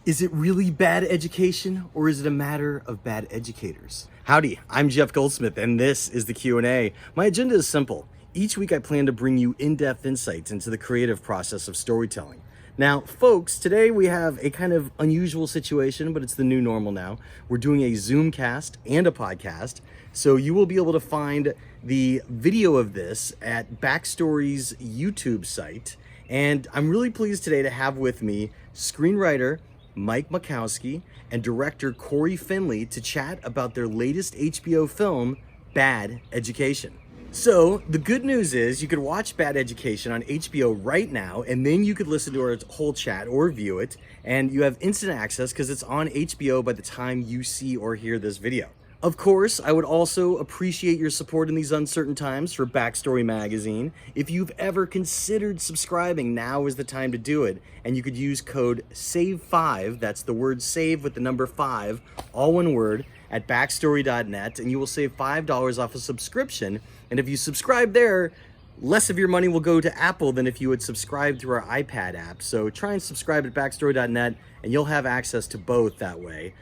Is it really bad education, or is it a matter of bad educators? Howdy, I'm Jeff Goldsmith, and this is the Q&A. My agenda is simple. Each week I plan to bring you in-depth insights into the creative process of storytelling. Now, folks, today we have a kind of unusual situation, but it's the new normal now. We're doing a Zoom cast and a podcast, so you will be able to find the video of this at Backstory's YouTube site. And I'm really pleased today to have with me screenwriter Mike Makowski and director Cory Finley to chat about their latest HBO film, Bad Education. So the good news is you could watch Bad Education on HBO right now, and then you could listen to our whole chat or view it, and you have instant access because it's on HBO by the time you see or hear this video. Of course, I would also appreciate your support in these uncertain times for Backstory Magazine. If you've ever considered subscribing, now is the time to do it. And you could use code SAVE5, that's the word SAVE with the number 5, all one word, at backstory.net, and you will save $5 off a subscription. And if you subscribe there, less of your money will go to Apple than if you would subscribe through our iPad app. So try and subscribe at backstory.net and you'll have access to both that way.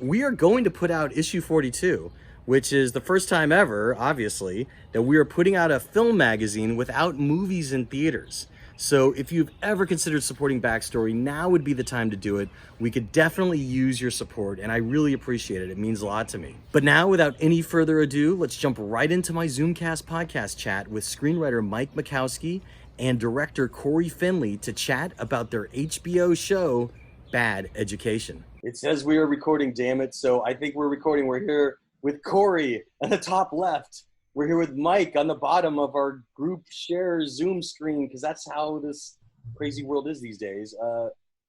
We are going to put out issue 42, which is the first time ever, obviously, that we are putting out a film magazine without movies in theaters. So if you've ever considered supporting Backstory, now would be the time to do it. We could definitely use your support, and I really appreciate it. It means a lot to me. But now, without any further ado, let's jump right into my Zoomcast podcast chat with screenwriter Mike Makowski and director Cory Finley to chat about their HBO show, Bad Education. It says we are recording, damn it. So I think we're recording. We're here with Cory at the top left. We're here with Mike on the bottom of our group share Zoom screen because that's how this crazy world is these days.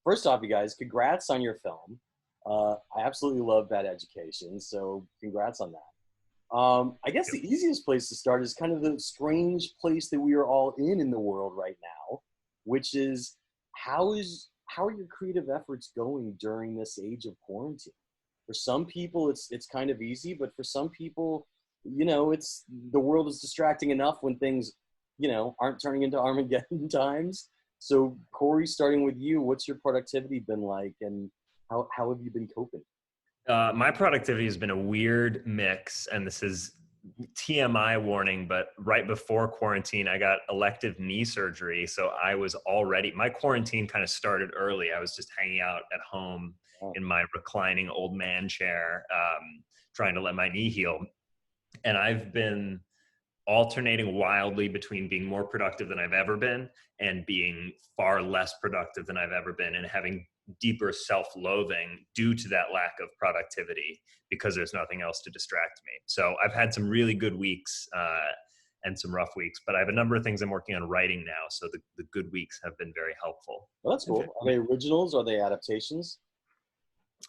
First off, you guys, congrats on your film. I absolutely love Bad Education, so congrats on that. I guess the easiest place to start is kind of the strange place that we are all in the world right now, which is how are your creative efforts going during this age of quarantine? For some people, it's kind of easy, but for some people, it's the world is distracting enough when things, aren't turning into Armageddon times. So Cory, starting with you, what's your productivity been like and how have you been coping? My productivity has been a weird mix, and this is TMI warning, but right before quarantine, I got elective knee surgery. So my quarantine kind of started early. I was just hanging out at home in my reclining old man chair, trying to let my knee heal. And I've been alternating wildly between being more productive than I've ever been and being far less productive than I've ever been, and having deeper self-loathing due to that lack of productivity because there's nothing else to distract me. So I've had some really good weeks and some rough weeks, but I have a number of things I'm working on writing now. So the good weeks have been very helpful. Well, that's cool. Are they originals? Are they adaptations?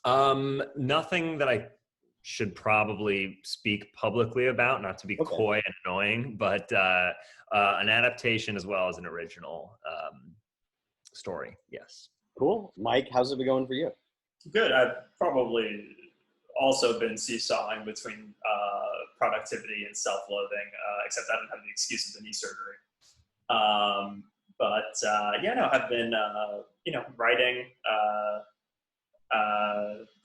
Nothing that I should probably speak publicly about, not to be coy and annoying, but an adaptation as well as an original story. Yes. Cool. Mike, how's it been going for you? Good. I've probably also been seesawing between productivity and self-loathing, except I don't have the excuse of the knee surgery. I've been, writing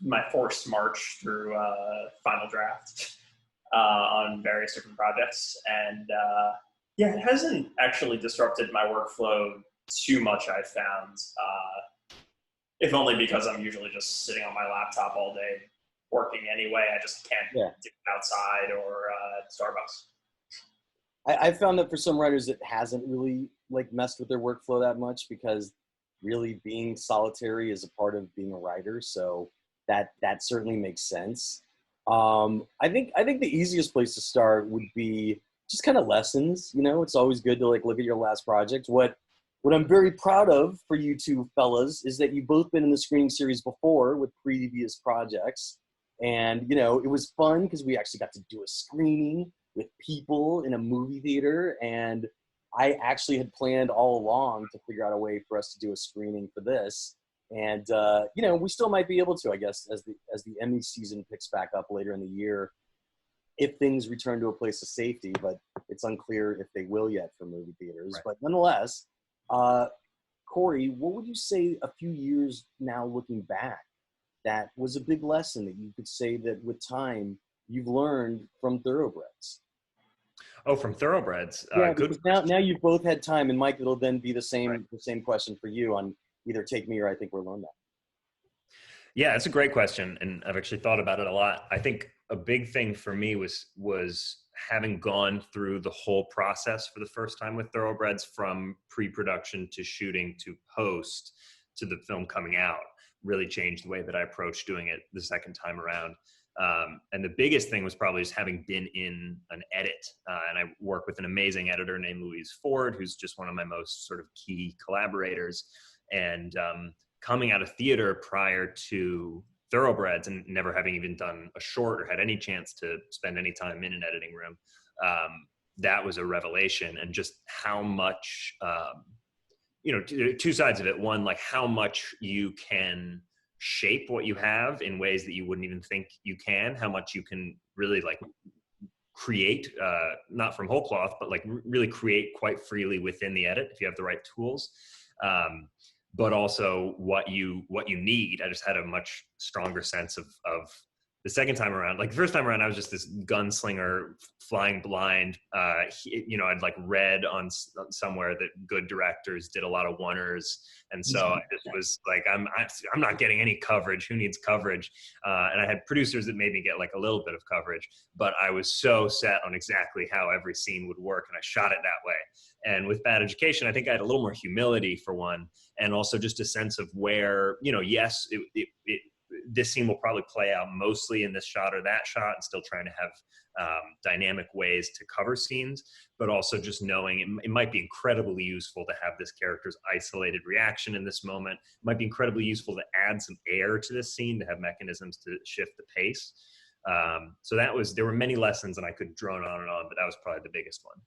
my forced march through final draft on various different projects. And it hasn't actually disrupted my workflow too much, I've found. If only because I'm usually just sitting on my laptop all day working anyway. I just can't do it outside or at Starbucks. I found that for some writers, it hasn't really messed with their workflow that much because really being solitary is a part of being a writer. So that certainly makes sense. I think the easiest place to start would be just kind of lessons. It's always good to look at your last project. What I'm very proud of for you two fellas is that you've both been in the screening series before with previous projects. And, it was fun because we actually got to do a screening with people in a movie theater. And I actually had planned all along to figure out a way for us to do a screening for this. And, we still might be able to, I guess, as the Emmy season picks back up later in the year, if things return to a place of safety, but it's unclear if they will yet for movie theaters. Right. But nonetheless, Cory, what would you say a few years now looking back that was a big lesson that you could say that with time you've learned from thoroughbreds? Oh, from thoroughbreds. Yeah, Good because question. now you've both had time, and Mike, it'll then be the Right. same question for you on either Take Me or I Think We're Alone Now. Yeah, it's a great question, and I've actually thought about it a lot. I think a big thing for me was having gone through the whole process for the first time with thoroughbreds, from pre-production to shooting to post to the film coming out. Really changed the way that I approached doing it the second time around. And the biggest thing was probably just having been in an edit. And I work with an amazing editor named Louise Ford, who's just one of my most sort of key collaborators. And coming out of theater prior to thoroughbreds and never having even done a short or had any chance to spend any time in an editing room, that was a revelation. And just how much, two sides of it. One, like how much you can shape what you have in ways that you wouldn't even think you can, how much you can really like create, not from whole cloth, but like really create quite freely within the edit if you have the right tools. But also what you need. I just had a much stronger sense of the second time around. Like the first time around, I was just this gunslinger flying blind. I'd like read on somewhere that good directors did a lot of oneers. And so I just was like, I'm not getting any coverage. Who needs coverage? And I had producers that made me get like a little bit of coverage, but I was so set on exactly how every scene would work. And I shot it that way. And with Bad Education, I think I had a little more humility for one, and also just a sense of where, yes, this scene will probably play out mostly in this shot or that shot, and still trying to have dynamic ways to cover scenes, but also just knowing it might be incredibly useful to have this character's isolated reaction in this moment. It might be incredibly useful to add some air to this scene, to have mechanisms to shift the pace. So there were many lessons, and I could drone on and on, but that was probably the biggest one.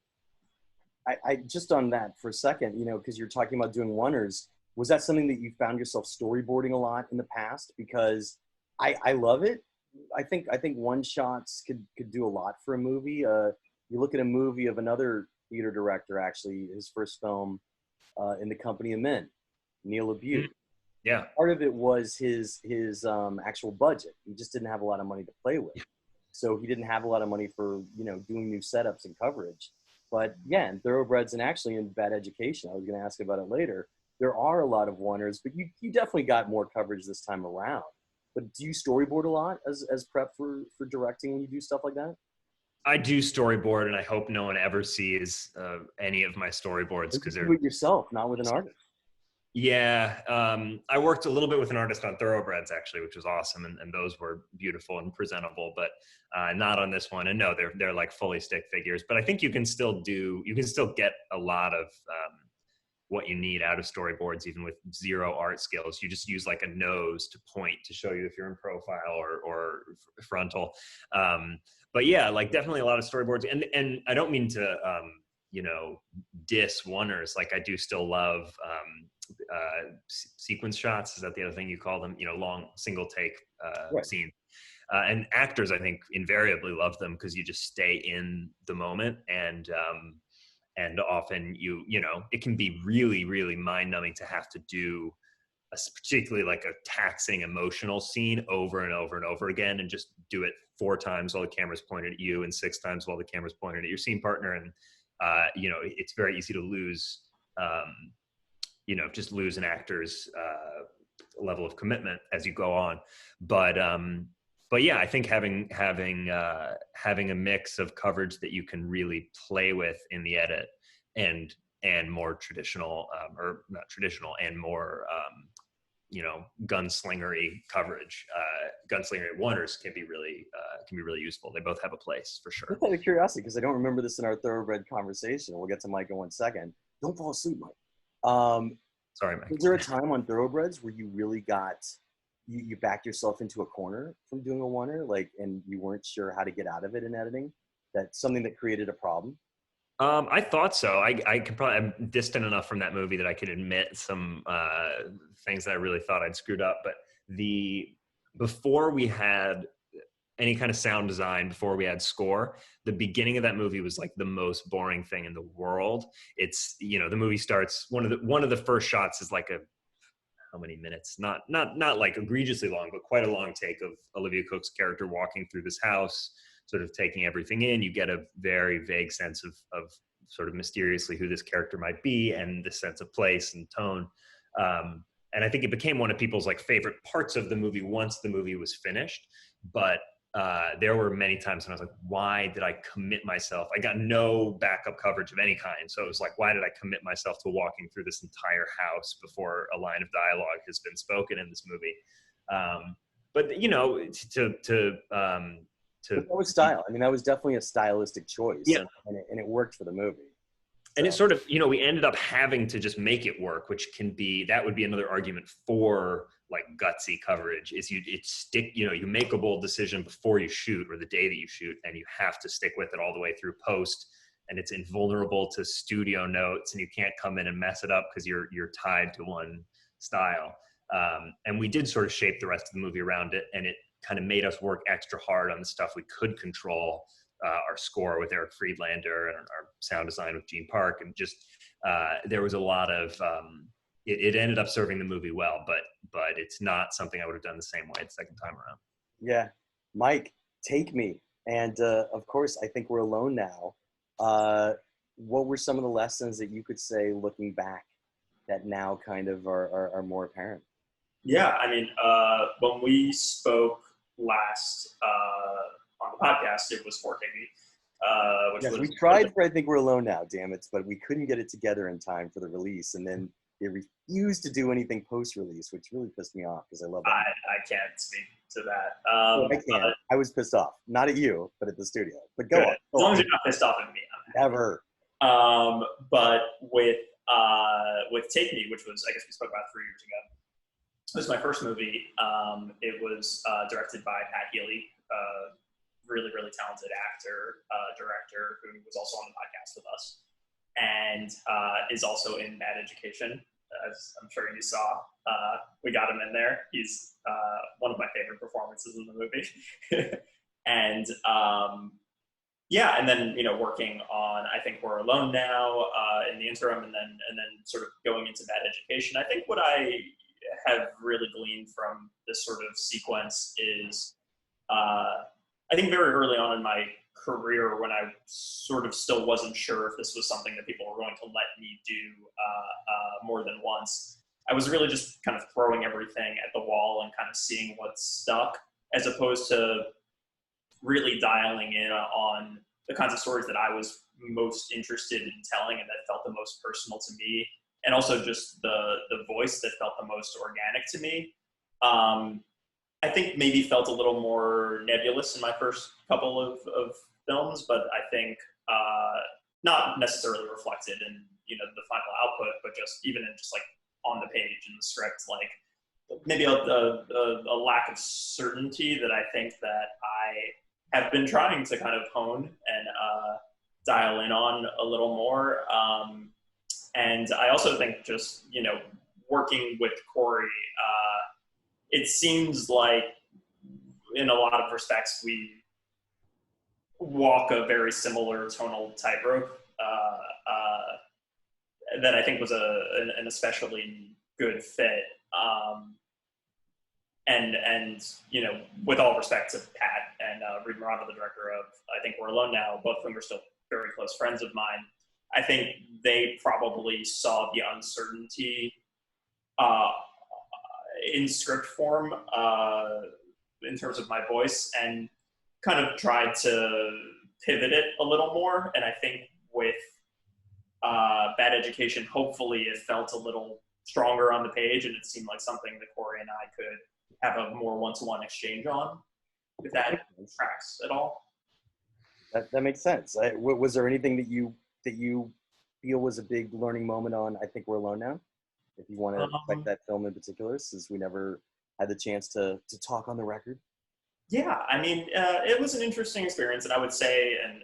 I just on that for a second, because you're talking about doing oneers, was that something that you found yourself storyboarding a lot in the past? Because I love it. I think one shots could do a lot for a movie. You look at a movie of another theater director, actually, his first film, In the Company of Men, Neil LaBute. Yeah. Part of it was his actual budget. He just didn't have a lot of money to play with. So he didn't have a lot of money for, doing new setups and coverage. But yeah, in Thoroughbreds and actually in Bad Education, I was going to ask about it later, there are a lot of oneers, but you definitely got more coverage this time around. But do you storyboard a lot as prep for directing when you do stuff like that? I do storyboard, and I hope no one ever sees any of my storyboards, because they're with yourself, not with an artist. Yeah, I worked a little bit with an artist on Thoroughbreds, actually, which was awesome, and those were beautiful and presentable, but not on this one. And no, they're like fully stick figures. But I think you can still get a lot of what you need out of storyboards, even with zero art skills. You just use like a nose to point to show you if you're in profile or frontal. But yeah, like definitely a lot of storyboards, and I don't mean to diss oneers. Like I do still love sequence shots. Is that the other thing you call them? Long single take Right. scenes. And actors, I think, invariably love them because you just stay in the moment, and often it can be really, really mind-numbing to have to do particularly like a taxing emotional scene over and over and over again, and just do it 4 times while the camera's pointed at you and 6 times while the camera's pointed at your scene partner. And it's very easy to lose just lose an actor's level of commitment as you go on. But yeah, I think having a mix of coverage that you can really play with in the edit and more traditional, or not traditional, and more gunslingery coverage, gunslingery oneers can be really useful. They both have a place for sure. Just out of curiosity, because I don't remember this in our Thoroughbred conversation. We'll get to Mike in 1 second. Don't fall asleep, Mike. Sorry, Mike. Was there a time on Thoroughbreds where you really got you backed yourself into a corner from doing a oneer, and you weren't sure how to get out of it in editing? That's something that created a problem? I thought so. I'm distant enough from that movie that I could admit some things that I really thought I'd screwed up. But before we had any kind of sound design before we had score. The beginning of that movie was like the most boring thing in the world. It's, you know, the movie starts, one of the first shots is like how many minutes? Not like egregiously long, but quite a long take of Olivia Cook's character walking through this house, sort of taking everything in. You get a very vague sense of sort of mysteriously who this character might be, and the sense of place and tone. And I think it became one of people's like favorite parts of the movie once the movie was finished. But there were many times when I was like, why did I commit myself? I got no backup coverage of any kind. So it was like, why did I commit myself to walking through this entire house before a line of dialogue has been spoken in this movie? But, you know, that was style. I mean, that was definitely a stylistic choice. Yeah. And it worked for the movie. And it's sort of, you know, we ended up having to just make it work, which that would be another argument for like gutsy coverage, is you make a bold decision before you shoot or the day that you shoot, and you have to stick with it all the way through post. And it's invulnerable to studio notes, and you can't come in and mess it up because you're tied to one style. And we did sort of shape the rest of the movie around it, and it kind of made us work extra hard on the stuff we could control. Our score with Eric Friedlander and our sound design with Gene Park, and just there was a lot of it ended up serving the movie well, but it's not something I would have done the same way the second time around. Yeah, Mike, take me, and of course, I think we're alone now. What were some of the lessons that you could say looking back that now kind of are more apparent? Yeah, I mean, when we spoke last on the podcast, it was for Take Me. We tried for I Think We're Alone Now, damn it, but we couldn't get it together in time for the release, and then they refused to do anything post-release, which really pissed me off because I love it. I can't speak to that. I can't. I was pissed off, not at you, but at the studio. But go on. As long as you're not pissed off at me. Ever. But with Take Me, which was, I guess we spoke about 3 years ago, it was my first movie. It was directed by Pat Healy, really, really talented actor, director, who was also on the podcast with us, and is also in Bad Education, as I'm sure you saw. We got him in there. He's one of my favorite performances in the movie. And and then, you know, working on I Think We're Alone Now in the interim, and then sort of going into Bad Education. I think what I have really gleaned from this sort of sequence is I think very early on in my career, when I sort of still wasn't sure if this was something that people were going to let me do more than once, I was really just kind of throwing everything at the wall and kind of seeing what stuck, as opposed to really dialing in on the kinds of stories that I was most interested in telling and that felt the most personal to me, and also just the voice that felt the most organic to me. I think maybe felt a little more nebulous in my first couple of films, but I think not necessarily reflected in, you know, the final output, but just even in just like on the page in the script, like maybe a lack of certainty that I think that I have been trying to kind of hone and dial in on a little more. And I also think just, you know, working with Cory, it seems like in a lot of respects we walk a very similar tonal tightrope that I think was an especially good fit. And you know, with all respect to Pat and Reed Morado, the director of I Think We're Alone Now, both of them are still very close friends of mine. I think they probably saw the uncertainty in script form in terms of my voice, and kind of tried to pivot it a little more. And I think with Bad Education, hopefully it felt a little stronger on the page, and it seemed like something that Cory and I could have a more one-to-one exchange on, if that tracks at all. That makes sense. Was there anything that you feel was a big learning moment on I Think We're Alone Now? If you want to affect that film in particular, since we never had the chance to talk on the record. Yeah, I mean, it was an interesting experience, and I would say, and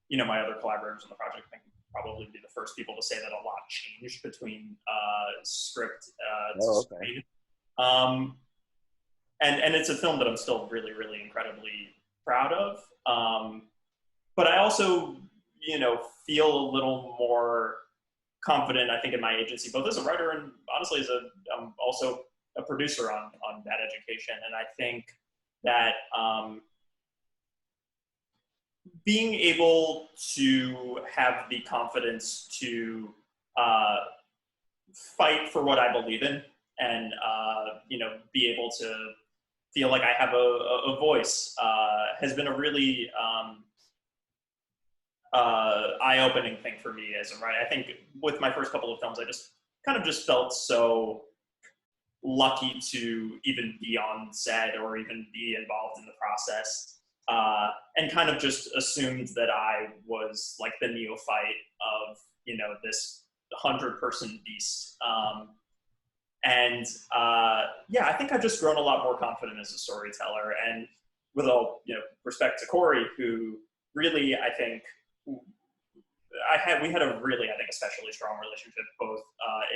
you know, my other collaborators on the project, I think, would probably be the first people to say that a lot changed between script to screen. and it's a film that I'm still really, really incredibly proud of. But I also, feel a little more confident, I think, in my agency, both as a writer and honestly I'm also a producer on Bad Education. And I think that being able to have the confidence to fight for what I believe in, and be able to feel like I have a voice has been a really eye-opening thing for me as a writer. I think with my first couple of films, I just felt so lucky to even be on set or even be involved in the process, and kind of just assumed that I was like the neophyte of this 100-person beast. I think I've just grown a lot more confident as a storyteller. And with all respect to Cory, who really, I think, we had a really, I think, especially strong relationship, both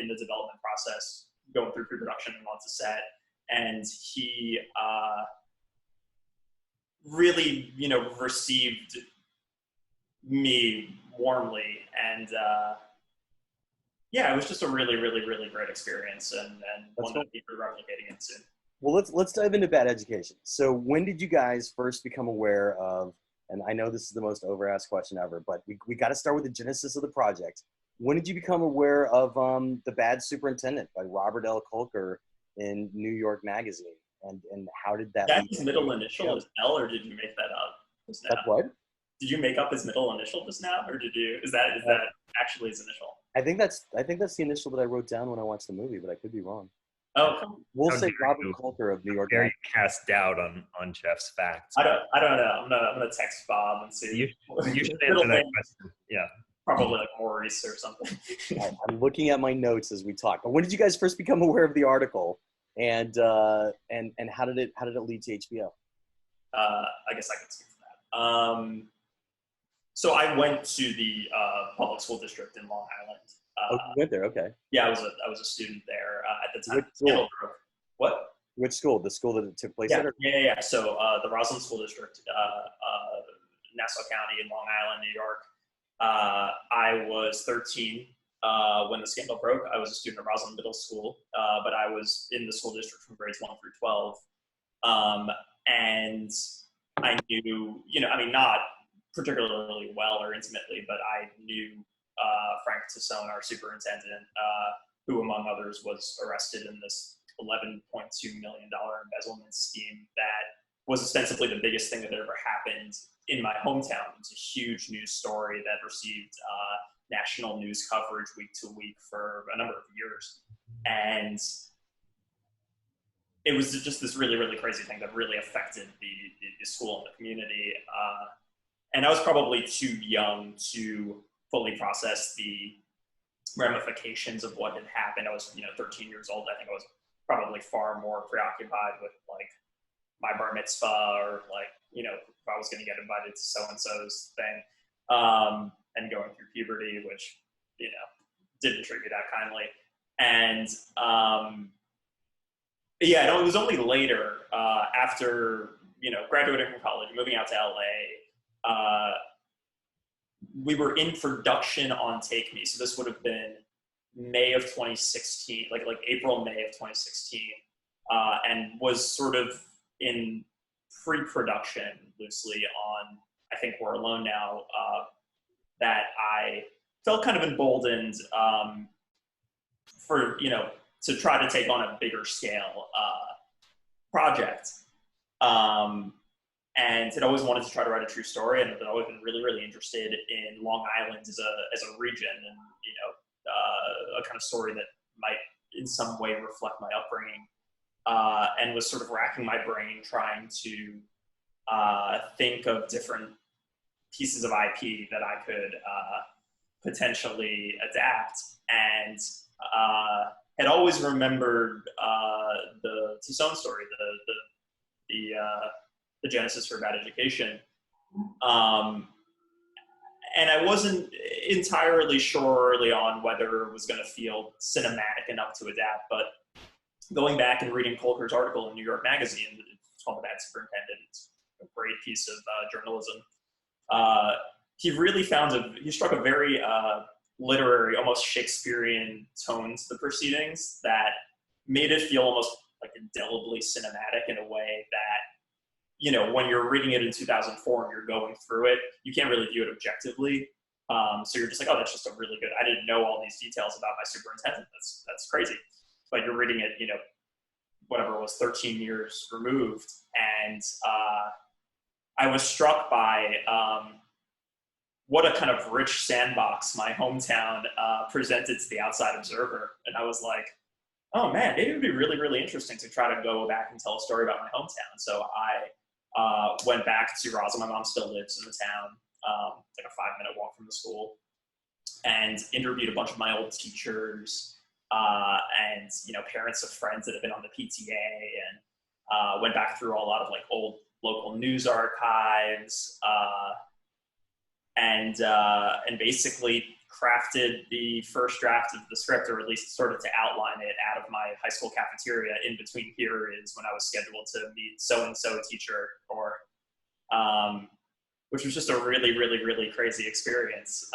in the development process, going through pre-production and onto set. And he really, received me warmly. And it was just a really, really, really great experience, and one that I'll be replicating it soon. Well, let's dive into Bad Education. So when did you guys first become aware of, and I know this is the most over-asked question ever, but we got to start with the genesis of the project. When did you become aware of The Bad Superintendent by Robert L. Kolker in New York Magazine? And how did that... That his middle initial is L, or did you make that up just now? That's what? Did you make up his middle initial just now, or is that actually his initial? I think that's the initial that I wrote down when I watched the movie, but I could be wrong. Oh, come on. We'll say Robert Kolker of New York. Very cast doubt on Jeff's facts. I don't know. I'm gonna text Bob and see. You should answer that question. Yeah. Probably like Maurice or something. I'm looking at my notes as we talk. But when did you guys first become aware of the article, and how did it lead to HBO? I guess I could speak to that. So I went to the public school district in Long Island. You went there, okay. Yeah, I was a student there at the time. Which school? What? Which school? The school that it took place at? Yeah. So the Roslyn School District, Nassau County in Long Island, New York. I was 13 when the scandal broke. I was a student at Roslyn Middle School, but I was in the school district from grades 1 through 12. And I knew, not particularly well or intimately, but I knew Frank Tassone, our superintendent, who among others was arrested in this $11.2 million embezzlement scheme that was ostensibly the biggest thing that had ever happened in my hometown. It was a huge news story that received national news coverage week to week for a number of years. And it was just this really, really crazy thing that really affected the school and the community. And I was probably too young to fully process the ramifications of what had happened. I was, 13 years old. I think I was probably far more preoccupied with like my bar mitzvah or like, if I was going to get invited to so-and-so's thing, and going through puberty, which, didn't treat me that kindly. And, it was only later, after, graduating from college, moving out to LA, we were in production on Take Me. So this would have been May of 2016, like April, May of 2016, and was sort of in pre-production loosely on I Think We're Alone Now, that I felt kind of emboldened for, to try to take on a bigger scale project. And had always wanted to try to write a true story, and had always been really, really interested in Long Island as a region, and a kind of story that might in some way reflect my upbringing, and was sort of racking my brain trying to think of different pieces of IP that I could potentially adapt, and had always remembered the Tassone story, the genesis for Bad Education. And I wasn't entirely sure early on whether it was going to feel cinematic enough to adapt, but going back and reading Colker's article in New York Magazine, it's called The Bad Superintendent. It's a great piece of journalism. He really he struck a very literary, almost Shakespearean tone to the proceedings that made it feel almost like indelibly cinematic in a way that, you know, when you're reading it in 2004 and you're going through it, you can't really view it objectively. So you're just like, oh, that's just a really good, I didn't know all these details about my superintendent. That's crazy. But you're reading it, you know, whatever it was, 13 years removed. And I was struck by what a kind of rich sandbox my hometown presented to the outside observer. And I was like, oh man, maybe it would be really, really interesting to try to go back and tell a story about my hometown. So I went back to Roslyn. My mom still lives in the town, like a 5-minute walk from the school, and interviewed a bunch of my old teachers and, you know, parents of friends that have been on the PTA, and went back through a lot of like old local news archives, and basically crafted the first draft of the script, or at least started to outline it out of my high school cafeteria in between periods when I was scheduled to meet so-and-so teacher, or which was just a really, really, really crazy experience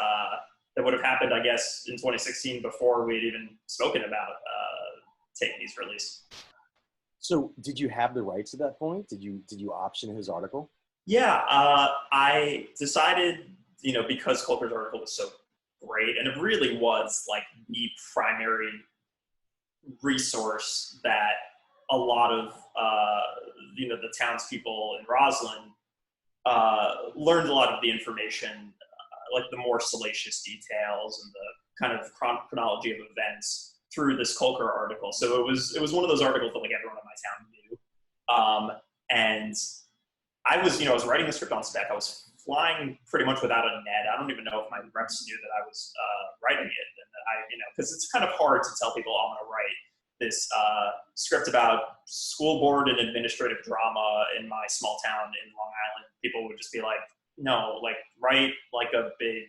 that would have happened, I guess, in 2016 before we had even spoken about taking these release. So did you have the rights at that point? Did you option his article? Yeah, I decided, you know, because Colker's article was so great, and it really was like the primary resource that a lot of, you know, the townspeople in Roslyn learned a lot of the information, like the more salacious details and the kind of chronology of events through this Colker article. So it was one of those articles that like everyone in my town knew. And I was writing the script on spec. I was flying pretty much without a net. I don't even know if my reps knew that I was writing it, and that because it's kind of hard to tell people, I'm going to write this script about school board and administrative drama in my small town in Long Island. People would just be like, no, like write like a big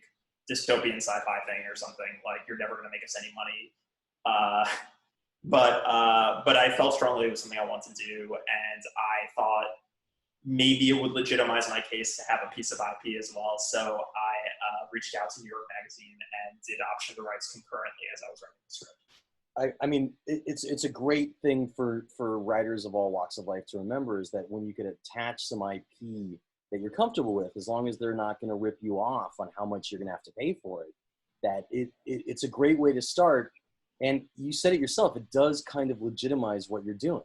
dystopian sci-fi thing or something. Like, you're never going to make us any money. But I felt strongly it was something I wanted to do, and I thought maybe it would legitimize my case to have a piece of IP as well. So I reached out to New York Magazine and did option the rights concurrently as I was writing the script. I mean, it's a great thing for writers of all walks of life to remember, is that when you could attach some IP that you're comfortable with, as long as they're not going to rip you off on how much you're going to have to pay for it, that it's a great way to start. And you said it yourself, it does kind of legitimize what you're doing.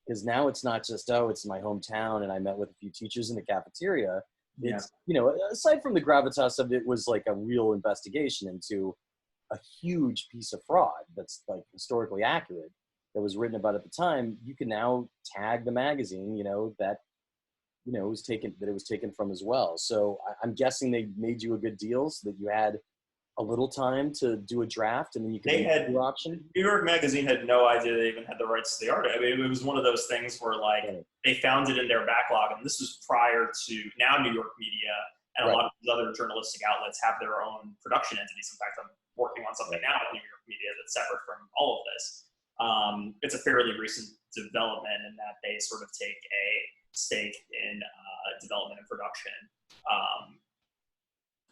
Because now it's not just, oh, it's my hometown and I met with a few teachers in the cafeteria. It's, you know, aside from the gravitas of it, was like a real investigation into a huge piece of fraud that's like historically accurate that was written about at the time. You can now tag the magazine, you know, that, you know, it was taken from as well. So I'm guessing they made you a good deal so that you had a little time to do a draft, and then you could make your option. New York Magazine had no idea they even had the rights to the article. I mean, it was one of those things where like they found it in their backlog, and this was prior to now New York Media and a lot of these other journalistic outlets have their own production entities. In fact, I'm working on something now at New York Media that's separate from all of this. It's a fairly recent development in that they sort of take a stake in development and production.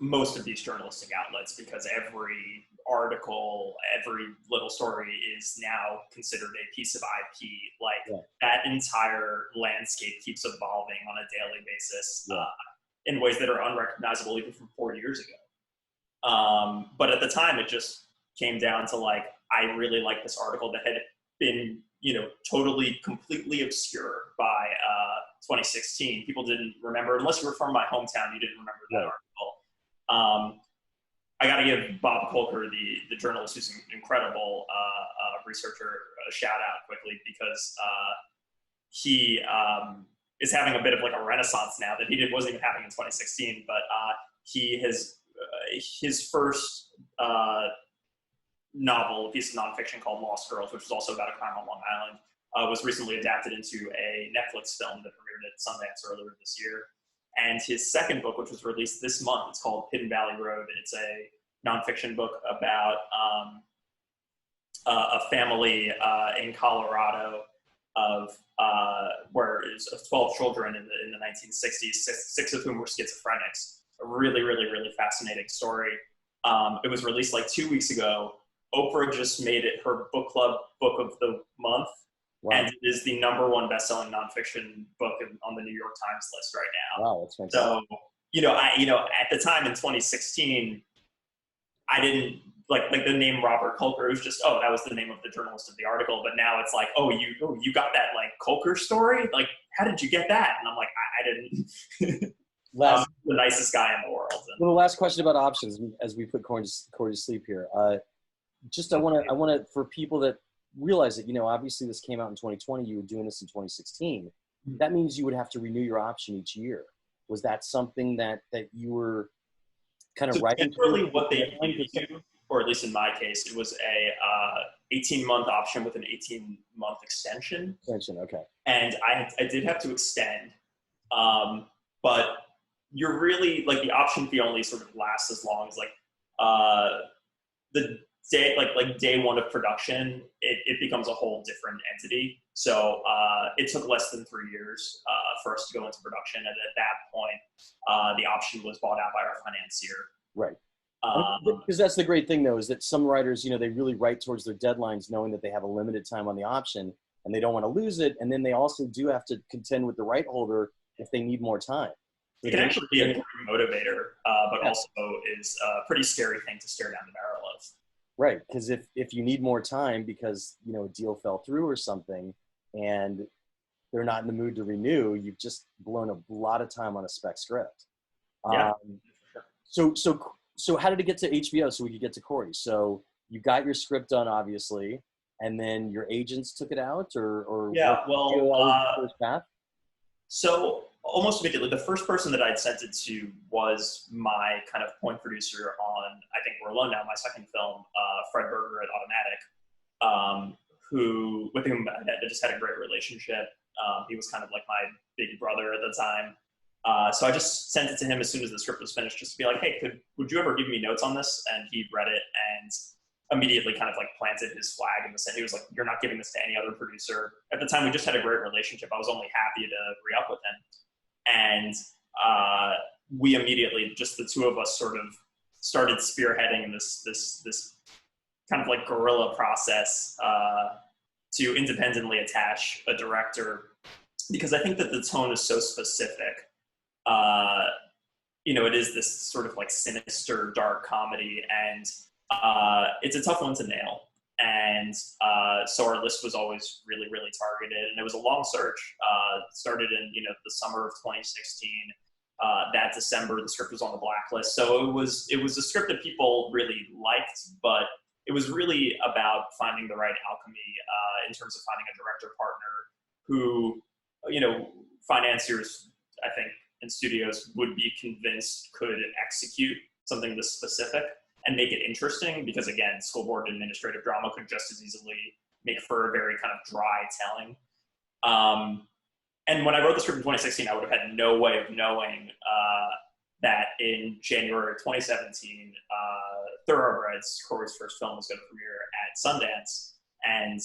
Most of these journalistic outlets, because every article, every little story is now considered a piece of IP. Like that entire landscape keeps evolving on a daily basis in ways that are unrecognizable even from 4 years ago. But at the time, it just came down to like, I really like this article that had been, you know, totally, completely obscure by 2016. People didn't remember, unless you were from my hometown, you didn't remember that article. I got to give Bob Colker, the journalist who's an incredible researcher, a shout out quickly, because he is having a bit of like a renaissance now that wasn't even having in 2016. But he has his first novel, a piece of nonfiction called Lost Girls, which was also about a crime on Long Island, was recently adapted into a Netflix film that premiered at Sundance earlier this year. And his second book, which was released this month, it's called Hidden Valley Road. It's a nonfiction book about a family in Colorado of where it was 12 children in the 1960s, six of whom were schizophrenics. A really, really, really fascinating story. It was released like 2 weeks ago. Oprah just made it her book club book of the month. Wow. And it is the #1 best-selling nonfiction book on the New York Times list right now. Wow, that's fantastic. So, at the time in 2016, I didn't like the name Robert Kolker. It was just, that was the name of the journalist of the article. But now it's like, you got that like Kolker story? Like, how did you get that? And I'm like, I didn't. The nicest guy in the world. Well, the last question about options as we put Cory to sleep here. I want to, for people that realize that, obviously this came out in 2020, you were doing this in 2016. That means you would have to renew your option each year. Was that something that you were kind of writing? Generally what they do, or at least in my case, it was a 18-month option with an 18-month extension. Okay. And I did have to extend, but you're really, like, the option fee only sort of lasts as long as, like, the day, like day one of production, it becomes a whole different entity. So it took less than 3 years for us to go into production. And at that point, the option was bought out by our financier. Right. Because that's the great thing, though, is that some writers, they really write towards their deadlines knowing that they have a limited time on the option and they don't want to lose it. And then they also do have to contend with the right holder if they need more time. It can actually be a great motivator, but also is a pretty scary thing to stare down the barrel of. Right, because if you need more time because, a deal fell through or something and they're not in the mood to renew, you've just blown a lot of time on a spec script. Yeah. So how did it get to HBO so we could get to Cory? So you got your script done, obviously, and then your agents took it out or yeah, well, first path? So almost immediately, the first person that I'd sent it to was my kind of point producer on, I think We're Alone Now, my second film, Fred Berger at Automatic, with whom I just had a great relationship. He was kind of like my big brother at the time. So I just sent it to him as soon as the script was finished, just to be like, hey, would you ever give me notes on this? And he read it and immediately kind of like planted his flag in the sand. He was like, you're not giving this to any other producer. At the time, we just had a great relationship. I was only happy to re-up with him. And we immediately, just the two of us, sort of started spearheading this kind of like guerrilla process to independently attach a director, because I think that the tone is so specific. It is this sort of like sinister, dark comedy, and it's a tough one to nail. And so our list was always really, really targeted, and it was a long search. Started in the summer of 2016. That December, the script was on the blacklist. So it was a script that people really liked, but it was really about finding the right alchemy in terms of finding a director partner who, financiers, I think, and studios would be convinced could execute something this specific and make it interesting, because again, school board administrative drama could just as easily make for a very kind of dry telling. And when I wrote the script in 2016, I would have had no way of knowing that in January of 2017, Thoroughbreds, Cory's first film, was going to premiere at Sundance, and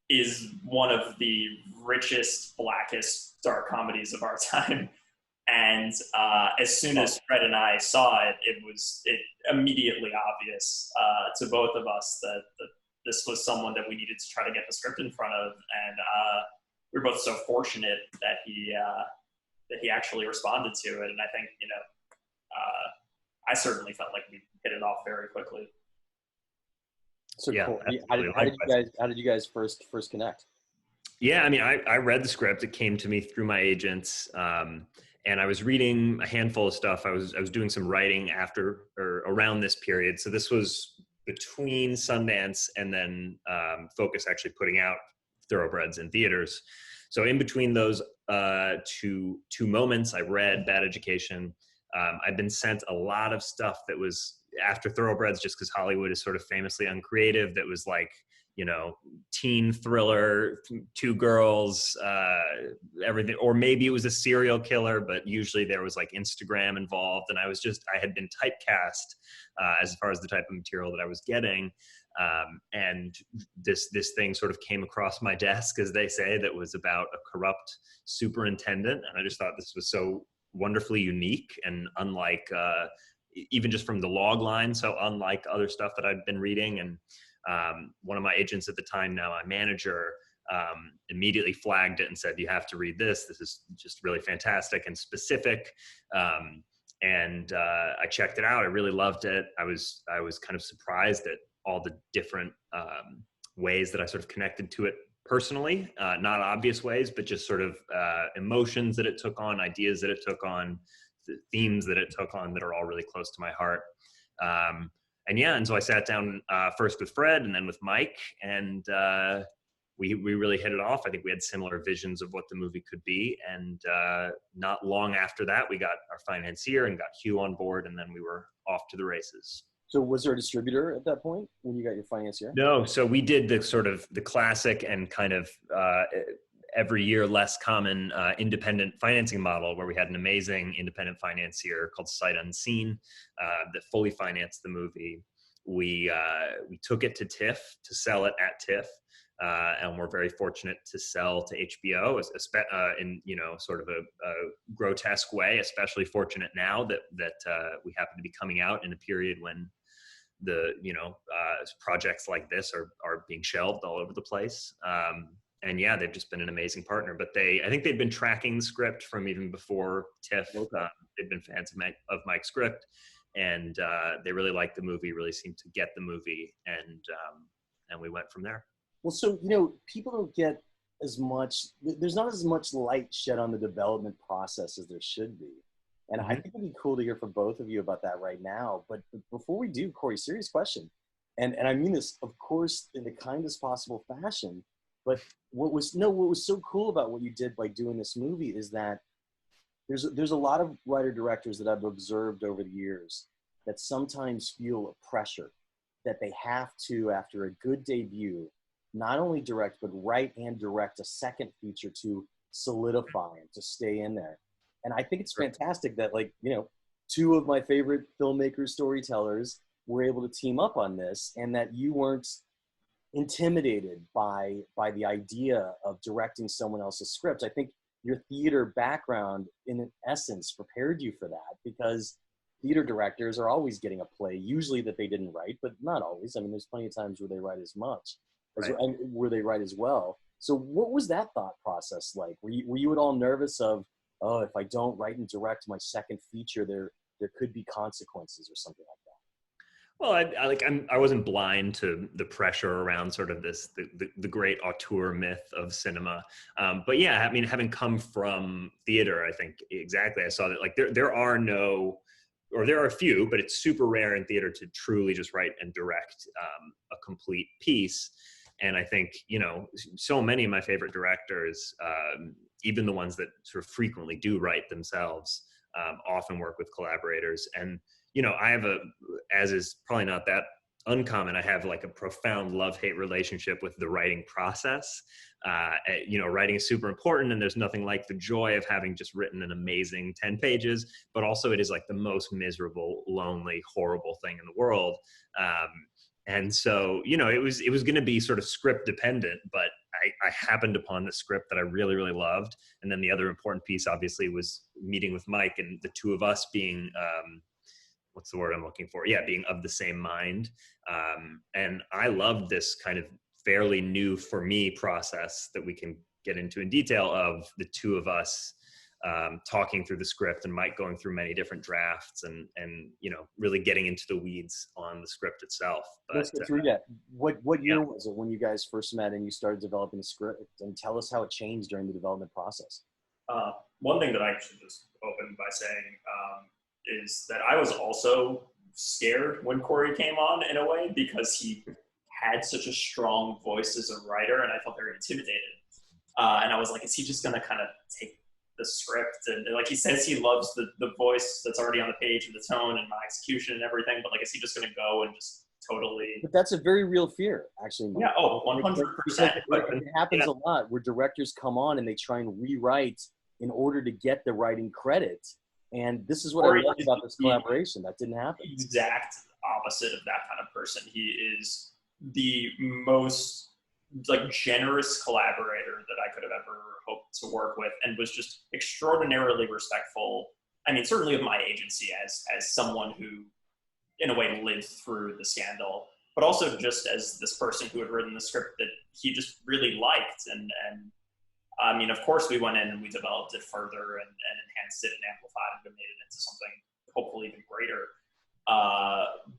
is one of the richest, blackest, dark comedies of our time. And as soon as Fred and I saw it, it was immediately obvious to both of us that this was someone that we needed to try to get the script in front of. And we were both so fortunate that he actually responded to it. And I think, I certainly felt like we hit it off very quickly. So yeah, cool. How did you guys first connect? Yeah, I mean, I read the script. It came to me through my agents, and I was reading a handful of stuff. I was doing some writing after or around this period. So this was between Sundance and then Focus actually putting out Thoroughbreds in theaters. So in between those two moments, I read Bad Education. I've been sent a lot of stuff that was after Thoroughbreds, just because Hollywood is sort of famously uncreative. That was like, teen thriller, two girls, everything, or maybe it was a serial killer, but usually there was like Instagram involved. And I had been typecast as far as the type of material that I was getting. And this thing sort of came across my desk, as they say, that was about a corrupt superintendent. And I just thought this was so wonderfully unique and unlike, even just from the log line, so unlike other stuff that I'd been reading. And one of my agents at the time, now my manager, immediately flagged it and said, you have to read this. This is just really fantastic and specific. And I checked it out. I really loved it. I was kind of surprised at all the different ways that I sort of connected to it personally, not obvious ways, but just sort of emotions that it took on, ideas that it took on, the themes that it took on that are all really close to my heart. And so I sat down first with Fred and then with Mike, and we really hit it off. I think we had similar visions of what the movie could be. And not long after that, we got our financier and got Hugh on board, and then we were off to the races. So was there a distributor at that point when you got your financier? No, so we did the sort of the classic and kind of every year less common independent financing model, where we had an amazing independent financier called Sight Unseen that fully financed the movie. We took it to TIFF to sell it at TIFF. And we're very fortunate to sell to HBO in sort of a grotesque way. Especially fortunate now that we happen to be coming out in a period when the projects like this are being shelved all over the place. And yeah, they've just been an amazing partner. But I think they've been tracking the script from even before TIFF. Okay. They've been fans of Mike's script, and they really liked the movie. Really seemed to get the movie, and we went from there. Well, so, people don't get as much, there's not as much light shed on the development process as there should be. And I think it'd be cool to hear from both of you about that right now. But before we do, Cory, serious question. And I mean this, of course, in the kindest possible fashion. But what was so cool about what you did by doing this movie is that there's a lot of writer-directors that I've observed over the years that sometimes feel a pressure that they have to, after a good debut, not only direct, but write and direct a second feature to solidify and to stay in there. And I think it's fantastic that, two of my favorite filmmakers, storytellers were able to team up on this, and that you weren't intimidated by the idea of directing someone else's script. I think your theater background, in essence, prepared you for that, because theater directors are always getting a play, usually that they didn't write, but not always. I mean, there's plenty of times where they write as much. And where they write as well. So what was that thought process like? Were you at all nervous of, oh, if I don't write and direct my second feature, there could be consequences or something like that? Well, I wasn't blind to the pressure around sort of the great auteur myth of cinema. But yeah, I mean, having come from theater, I think exactly, I saw that there are a few, but it's super rare in theater to truly just write and direct a complete piece. And I think, so many of my favorite directors, even the ones that sort of frequently do write themselves, often work with collaborators. And, I have as is probably not that uncommon, I have a profound love-hate relationship with the writing process. Writing is super important, and there's nothing like the joy of having just written an amazing 10 pages, but also it is the most miserable, lonely, horrible thing in the world. And so, it was going to be sort of script dependent, but I happened upon the script that I really, really loved. And then the other important piece, obviously, was meeting with Mike, and the two of us being, what's the word I'm looking for? Yeah, being of the same mind. And I loved this kind of fairly new for me process that we can get into in detail of the two of us talking through the script, and Mike going through many different drafts and really getting into the weeds on the script itself. But, let's get through that. What year was it when you guys first met and you started developing the script? And tell us how it changed during the development process. One thing that I should just open by saying is that I was also scared when Cory came on, in a way, because he had such a strong voice as a writer, and I felt very intimidated. And I was like, is he just going to kind of take the script? And he says he loves the voice that's already on the page and the tone and my execution and everything, but is he just going to go and just totally... But that's a very real fear, actually, Mike. Yeah, 100%. It happens a lot where directors come on and they try and rewrite in order to get the writing credit. And this is what I love about this collaboration. That didn't happen. Exact opposite of that kind of person. He is the most like generous collaborator that I could have ever hoped to work with, and was just extraordinarily respectful. I mean, certainly of my agency as someone who, in a way, lived through the scandal, but also just as this person who had written the script that he just really liked. And I mean, of course, we went in and we developed it further and enhanced it and amplified it and made it into something hopefully even greater.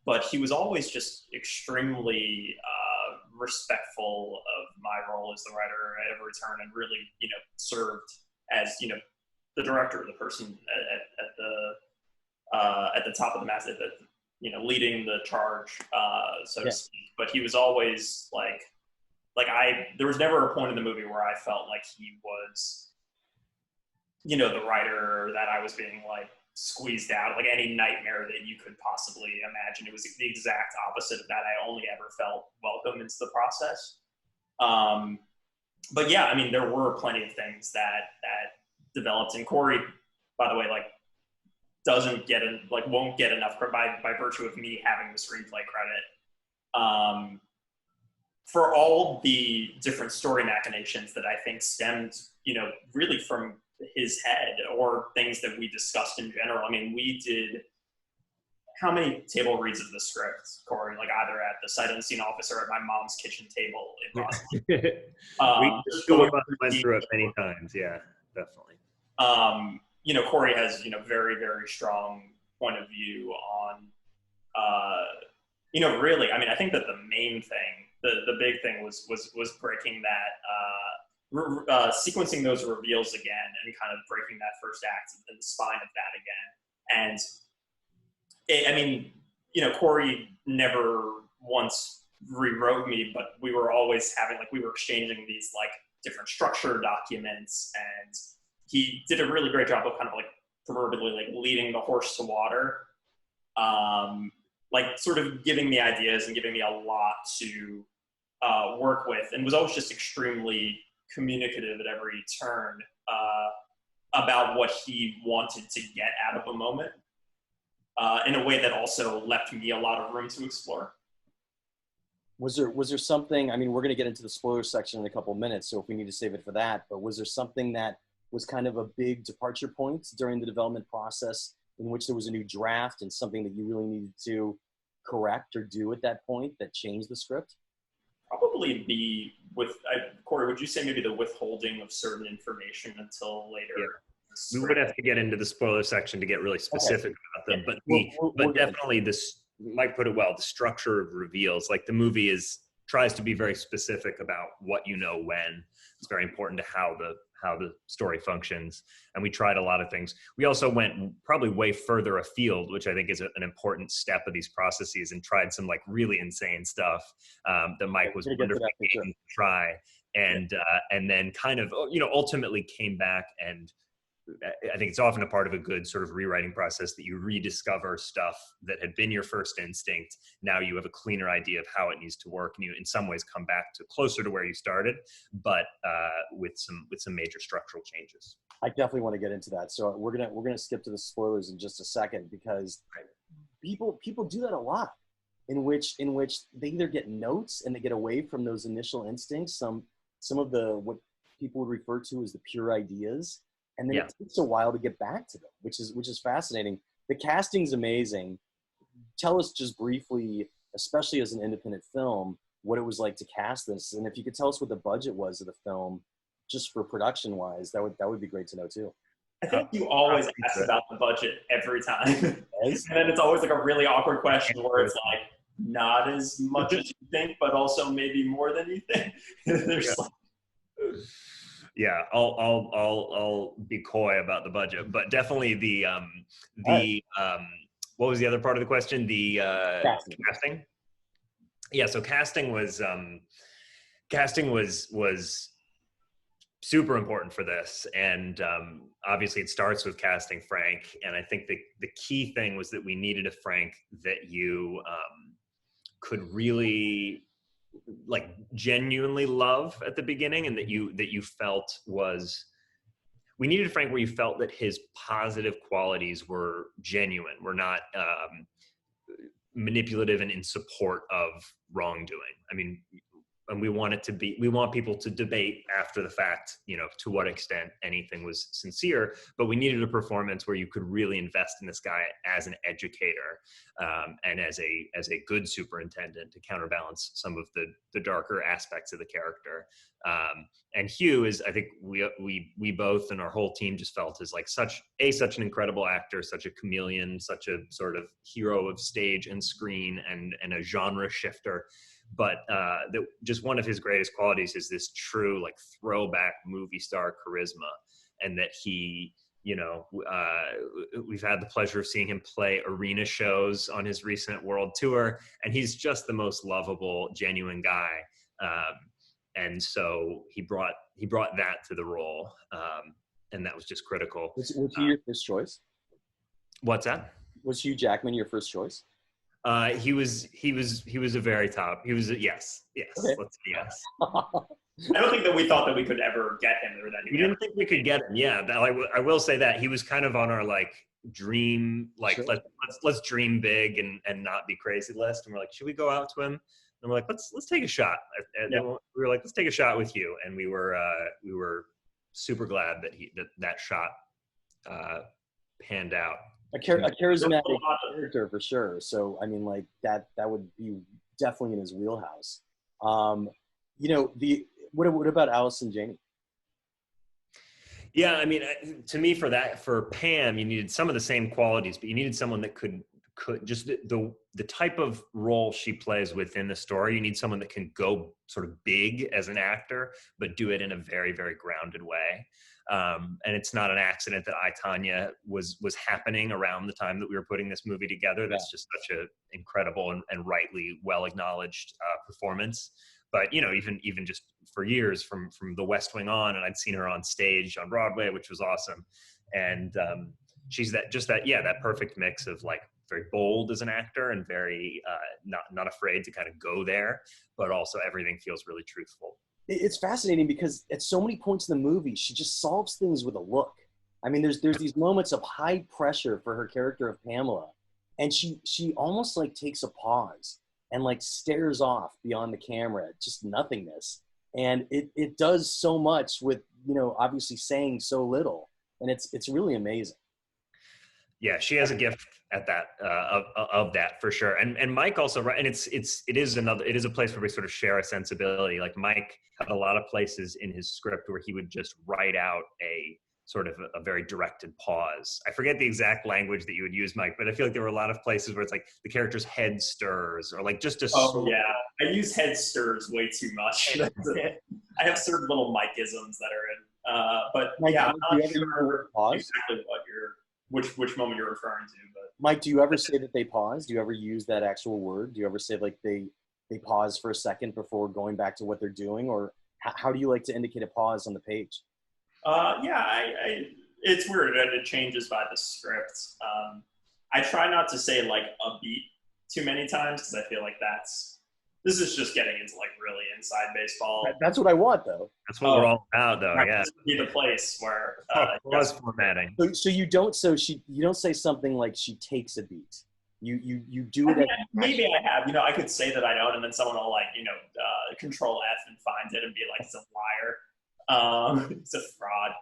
But he was always just extremely respectful of my role as the writer at every turn, and really, served as, the director, the person at the top of the mast, leading the charge, so to speak. But he was always there was never a point in the movie where I felt like he was, the writer, that I was being squeezed out, any nightmare that you could possibly imagine. It was the exact opposite of that. I only ever felt welcome into the process. But yeah, I mean, there were plenty of things that developed, and Cory, by the way, won't get enough by virtue of me having the screenplay credit. For all the different story machinations that I think stemmed, really from his head, or things that we discussed in general. I mean, we did how many table reads of the script, Cory? Either at the sight unseen office or at my mom's kitchen table in Boston. We went through it many times. Yeah, definitely. Cory has, very, very strong point of view on, really, I mean, I think that the main thing, the big thing was breaking that, sequencing those reveals again, and kind of breaking that first act and the spine of that again. And Cory never once rewrote me, but we were always having, we were exchanging these different structure documents, and he did a really great job of kind of proverbially leading the horse to water, sort of giving me ideas and giving me a lot to work with, and was always just extremely communicative at every turn about what he wanted to get out of a moment, in a way that also left me a lot of room to explore. Was there something, I mean, we're going to get into the spoiler section in a couple of minutes, so if we need to save it for that, but was there something that was kind of a big departure point during the development process in which there was a new draft and something that you really needed to correct or do at that point that changed the script? Probably Cory, would you say maybe the withholding of certain information until later? Yeah. We would have to get into the spoiler section to get really specific about them, but definitely this, Mike put it well, the structure of reveals, the movie tries to be very specific about what when. It's very important to how the story functions, and we tried a lot of things. We also went probably way further afield, which I think is an important step of these processes, and tried some really insane stuff that Mike was wonderfully able to try, and then kind of ultimately came back. And I think it's often a part of a good sort of rewriting process that you rediscover stuff that had been your first instinct. Now you have a cleaner idea of how it needs to work, and you in some ways come back to closer to where you started, but with some major structural changes. I definitely want to get into that. So we're gonna skip to the spoilers in just a second, because people do that a lot, in which they either get notes and they get away from those initial instincts, some of what people would refer to as the pure ideas. And then it takes a while to get back to them, which is fascinating. The casting's amazing. Tell us just briefly, especially as an independent film, what it was like to cast this, and if you could tell us what the budget was of the film, just for production-wise, that would be great to know too. I think you always ask about the budget every time, and then it's always a really awkward question where it's not as much as you think, but also maybe more than you think. There's Yeah, I'll be coy about the budget, but definitely the what was the other part of the question? The casting. Yeah, so casting was super important for this, and obviously it starts with casting Frank. And I think the key thing was that we needed a Frank that you could really genuinely love at the beginning, and that you felt we needed a Frank where you felt that his positive qualities were genuine, were not manipulative and in support of wrongdoing. I mean, and we want people to debate after the fact, you know, to what extent anything was sincere, but we needed a performance where you could really invest in this guy as an educator, and as a good superintendent to counterbalance some of the darker aspects of the character. And Hugh is, I think we both and our whole team just felt is like such an incredible actor, such a chameleon, such a sort of hero of stage and screen, and a genre shifter. But just one of his greatest qualities is this true like throwback movie star charisma, and that he, you know, we've had the pleasure of seeing him play arena shows on his recent world tour, and he's just the most lovable, genuine guy. And so he brought that to the role, and that was just critical. Was he your first choice? What's that? Was Hugh Jackman your first choice? He was a very top. He was a yes. Okay. Let's say yes. I don't think that we thought that we could ever get him, or that we didn't think we could get him. Yeah, I will say that he was kind of on our like dream, like, sure, let's dream big and not be crazy list. And we're like, should we go out to him? And we're like, let's take a shot. And we were like, let's take a shot with you. And we were super glad that shot panned out. A charismatic character for sure. So I mean, like that would be definitely in his wheelhouse. You know, what about Allison Janney? Yeah, I mean, to me, for Pam, you needed some of the same qualities, but you needed someone that could just the type of role she plays within the story. You need someone that can go sort of big as an actor, but do it in a very, very grounded way. And it's not an accident that I, Tanya was happening around the time that we were putting this movie together. That's just such an incredible and rightly well acknowledged performance. But you know, even just for years from The West Wing on, and I'd seen her on stage on Broadway, which was awesome. And she's that perfect mix of like very bold as an actor and very not afraid to kind of go there, but also everything feels really truthful. It's fascinating because at so many points in the movie, she just solves things with a look. I mean, there's these moments of high pressure for her character of Pamela, and she almost like takes a pause and like stares off beyond the camera, just nothingness. And it does so much with, you know, obviously saying so little, and it's really amazing. Yeah, she has a gift at that of that for sure. And Mike also, and it is a place where we sort of share a sensibility. Like Mike had a lot of places in his script where he would just write out a sort of a very directed pause. I forget the exact language that you would use, Mike, but I feel like there were a lot of places where it's like the character's head stirs, or like just a. Oh yeah, I use head stirs way too much. I have certain little Mike-isms that are in, but Mike, yeah, I'm not sure exactly which moment you're referring to. But Mike, do you ever say that they pause? Do you ever use that actual word? Do you ever say like they pause for a second before going back to what they're doing, or how do you like to indicate a pause on the page? It's weird and it changes by the script. I try not to say like a beat too many times because I feel like this is just getting into like really inside baseball. That's what I want though. That's what we're all about though. Yeah. This would be the place where formatting. So you don't say something like she takes a beat. You do it. Maybe I have. You know, I could say that I don't, and then someone will like, you know, Control F and find it and be like, it's a liar. It's a fraud.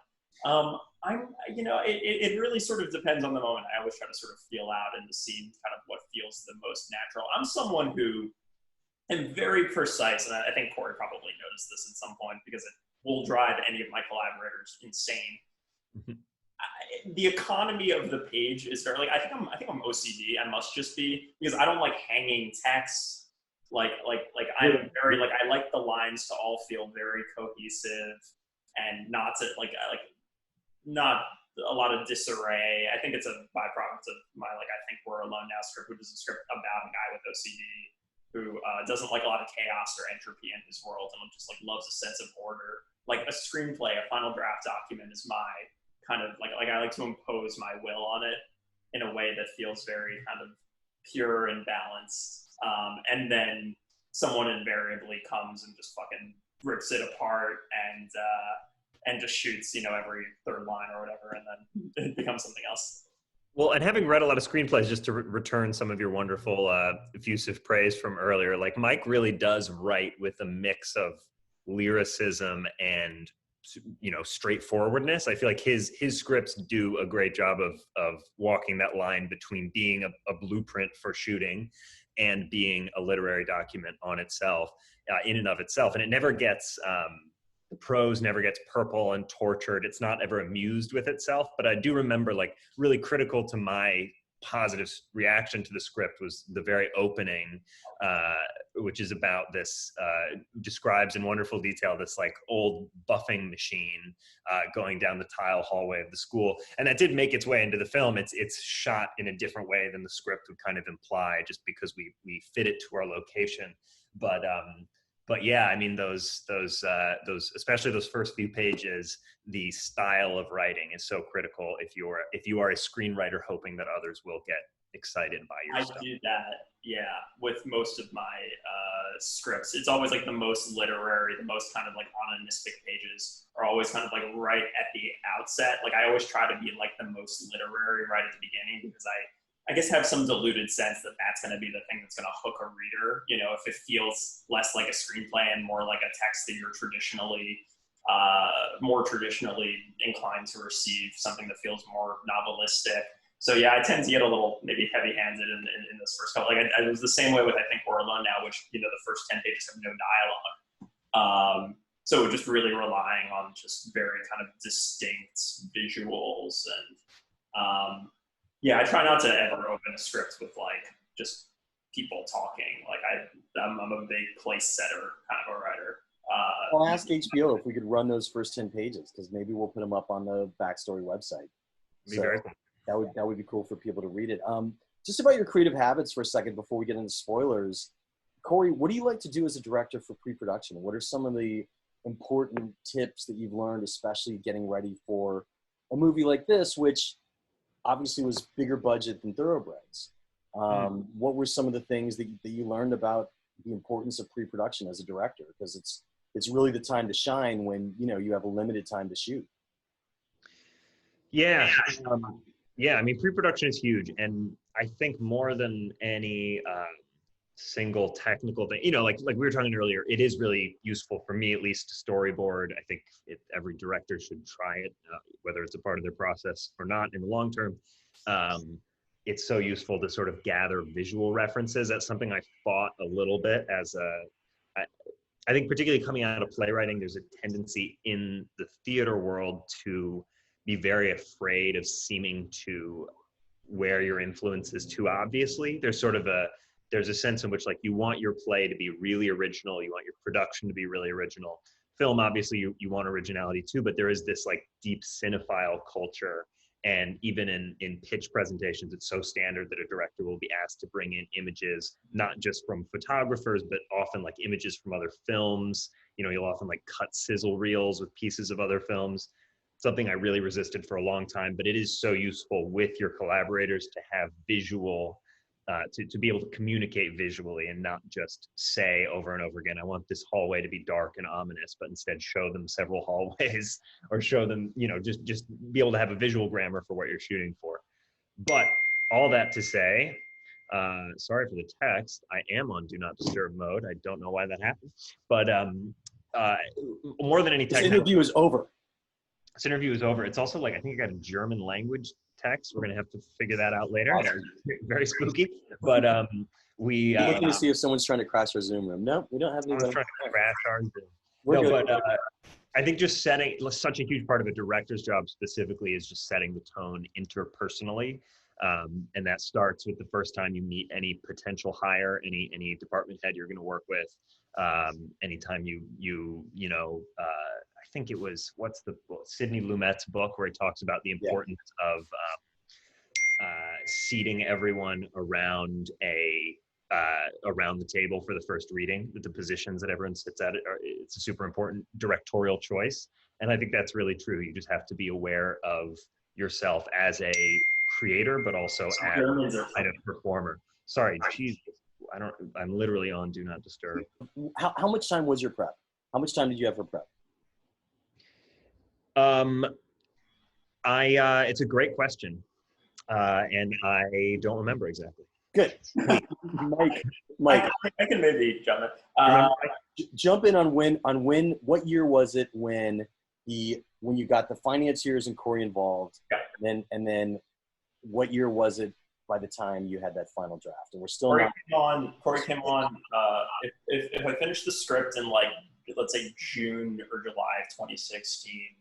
You know, it really sort of depends on the moment. I always try to sort of feel out in the scene kind of what feels the most natural. I'm someone who am very precise, and I think Cory probably noticed this at some point because it will drive any of my collaborators insane. Mm-hmm. The economy of the page is very like I think I'm OCD. I must just be, because I don't like hanging text. Like I'm very like I like the lines to all feel very cohesive and not to not a lot of disarray. I think it's a byproduct of my I Think We're Alone Now script, which is a script about a guy with OCD who doesn't like a lot of chaos or entropy in his world and just like loves a sense of order. Like a screenplay, a final draft document is my kind of like I like to impose my will on it in a way that feels very kind of pure and balanced. And then someone invariably comes and just fucking rips it apart and just shoots, you know, every third line or whatever, and then it becomes something else. Well, and having read a lot of screenplays, just to return some of your wonderful effusive praise from earlier, like Mike really does write with a mix of lyricism and straightforwardness. I feel like his scripts do a great job of walking that line between being a blueprint for shooting and being a literary document on itself, in and of itself. And it never gets the prose never gets purple and tortured. It's not ever amused with itself. But I do remember, like, really critical to my positive reaction to the script was the very opening, which is about this, describes in wonderful detail this like old buffing machine going down the tile hallway of the school. And that did make its way into the film. It's shot in a different way than the script would kind of imply, just because we fit it to our location. But yeah, I mean, those especially those first few pages, the style of writing is so critical if you are a screenwriter hoping that others will get excited by your stuff. I do that, yeah, with most of my scripts. It's always like the most literary, the most kind of like onomastic pages are always kind of like right at the outset. Like I always try to be like the most literary right at the beginning, because I guess have some diluted sense that that's going to be the thing that's going to hook a reader. You know, if it feels less like a screenplay and more like a text that you're more traditionally inclined to receive, something that feels more novelistic. So yeah, I tend to get a little maybe heavy-handed in this first couple. Like I was the same way with, I think, We're Alone Now, which, the first 10 pages have no dialogue. So just really relying on just very kind of distinct visuals and yeah, I try not to ever open a script with like just people talking. Like I'm a big place setter kind of a writer. I'll ask HBO if we could run those first 10 pages, because maybe we'll put them up on the Backstory website. Be very cool. That would be cool for people to read it. Just about your creative habits for a second before we get into spoilers. Cory, what do you like to do as a director for pre-production? What are some of the important tips that you've learned, especially getting ready for a movie like this, which obviously was bigger budget than Thoroughbreds? What were some of the things that you learned about the importance of pre-production as a director? Because it's really the time to shine when you have a limited time to shoot. Yeah. I mean, pre-production is huge. And I think more than any single technical thing, like we were talking earlier, it is really useful for me, at least, to storyboard. I think every director should try it, whether it's a part of their process or not in the long term. It's so useful to sort of gather visual references. That's something I fought a little bit I think particularly coming out of playwriting, there's a tendency in the theater world to be very afraid of seeming to wear your influences too obviously. There's a sense in which, like, you want your play to be really original. You want your production to be really original. Film, obviously, you want originality too, but there is this like deep cinephile culture. And even in pitch presentations, it's so standard that a director will be asked to bring in images, not just from photographers, but often like images from other films. You'll often like cut sizzle reels with pieces of other films. Something I really resisted for a long time, but it is so useful with your collaborators to have visual, to be able to communicate visually and not just say over and over again, I want this hallway to be dark and ominous, but instead show them several hallways or show them, just be able to have a visual grammar for what you're shooting for. But all that to say, sorry for the text, I am on Do Not Disturb mode. I don't know why that happened, but more than any technical— This interview is over. This interview is over. It's also like, I think I got a German language text. We're going to have to figure that out later. Very spooky. But we— looking to see if someone's trying to crash our Zoom room. No, we don't have anybody. Someone's trying to crash our Zoom. We're good. But I think just setting— such a huge part of a director's job specifically is just setting the tone interpersonally. And that starts with the first time you meet any potential hire, any department head you're going to work with. Anytime I think it was, what's the book? Sidney Lumet's book, where he talks about the importance of seating everyone around the table for the first reading. The positions that everyone sits at, it's a super important directorial choice. And I think that's really true. You just have to be aware of yourself as a creator, but also as a kind of performer. Sorry, Jesus. I'm literally on Do Not Disturb. How much time was your prep? How much time did you have for prep? It's a great question. and I don't remember exactly. Good. Mike, I can maybe jump in. Remember? jump in on what year was it when you got the financiers and Cory involved, Yeah. and then what year was it by the time you had that final draft? And we're still Cory came on. If I finished the script in like, let's say June or July of 2016,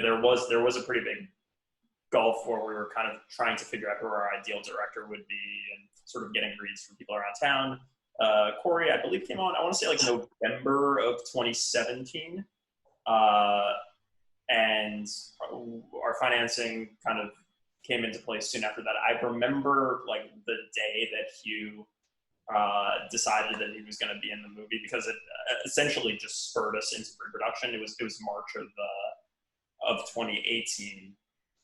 there was a pretty big gulf where we were kind of trying to figure out who our ideal director would be and sort of getting reads from people around town. Cory, I believe, came on, I want to say like November of 2017. And our financing kind of came into place soon after that. I remember like the day that Hugh decided that he was going to be in the movie, because it essentially just spurred us into pre-production. It was March of 2018.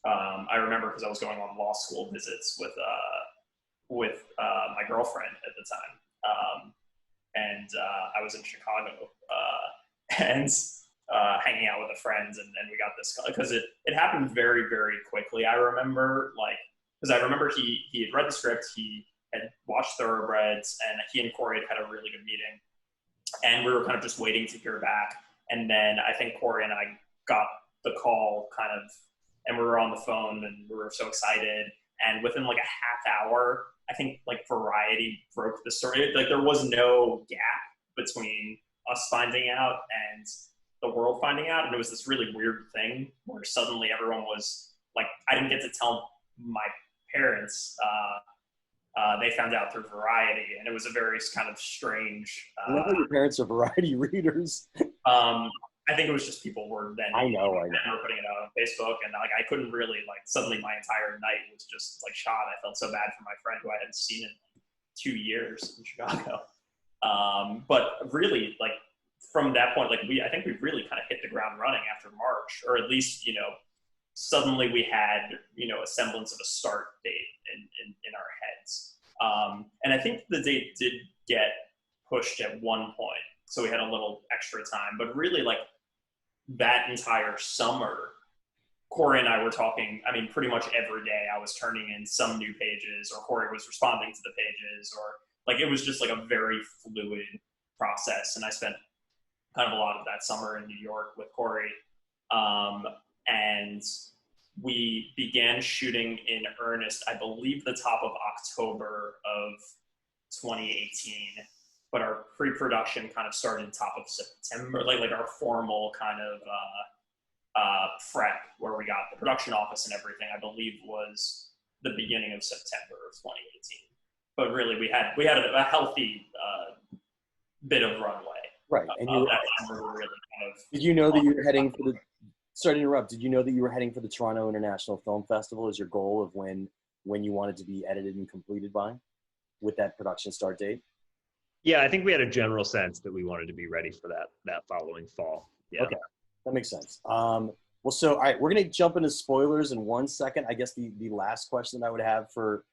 I remember because I was going on law school visits with my girlfriend at the time, and I was in Chicago and hanging out with a friend, and we got this because it happened very, very quickly. I remember because I remember he had read the script, he had watched Thoroughbreds, and he and Cory had a really good meeting, and we were kind of just waiting to hear back. And then I think Cory and I got the call and we were on the phone, and we were so excited. And within like a half hour, I think like Variety broke the story. Like there was no gap between us finding out and the world finding out. And it was this really weird thing where suddenly everyone was like, I didn't get to tell my parents. They found out through Variety, and it was a very kind of strange. your parents are Variety readers. I think it was just people were then. I know. Were putting it out on Facebook, and like I couldn't really suddenly my entire night was just like shot. I felt so bad for my friend who I hadn't seen in 2 years in Chicago. But really, like from that point, I think we really kind of hit the ground running after March, or at least suddenly we had a semblance of a start date in our heads. And I think the date did get pushed at one point, so we had a little extra time. But really, like that entire summer, Cory and I were talking. I mean, pretty much every day I was turning in some new pages, or Cory was responding to the pages, or like it was just like a very fluid process. And I spent kind of a lot of that summer in New York with Cory. And we began shooting in earnest, I believe, the top of October of 2018. But our pre-production kind of started top of September, like our formal kind of prep, where we got the production office and everything, I believe was the beginning of September of 2018. But really, we had a healthy bit of runway. Right. And that time we were really kind of. Did you know that you were heading for the? Sorry to interrupt. Did you know that you were heading for the Toronto International Film Festival as your goal of when you wanted to be edited and completed by, with that production start date? Yeah, I think we had a general sense that we wanted to be ready for that following fall. Yeah. Okay, that makes sense. Well, so all right, we're gonna jump into spoilers in 1 second. I guess the last question that I would have for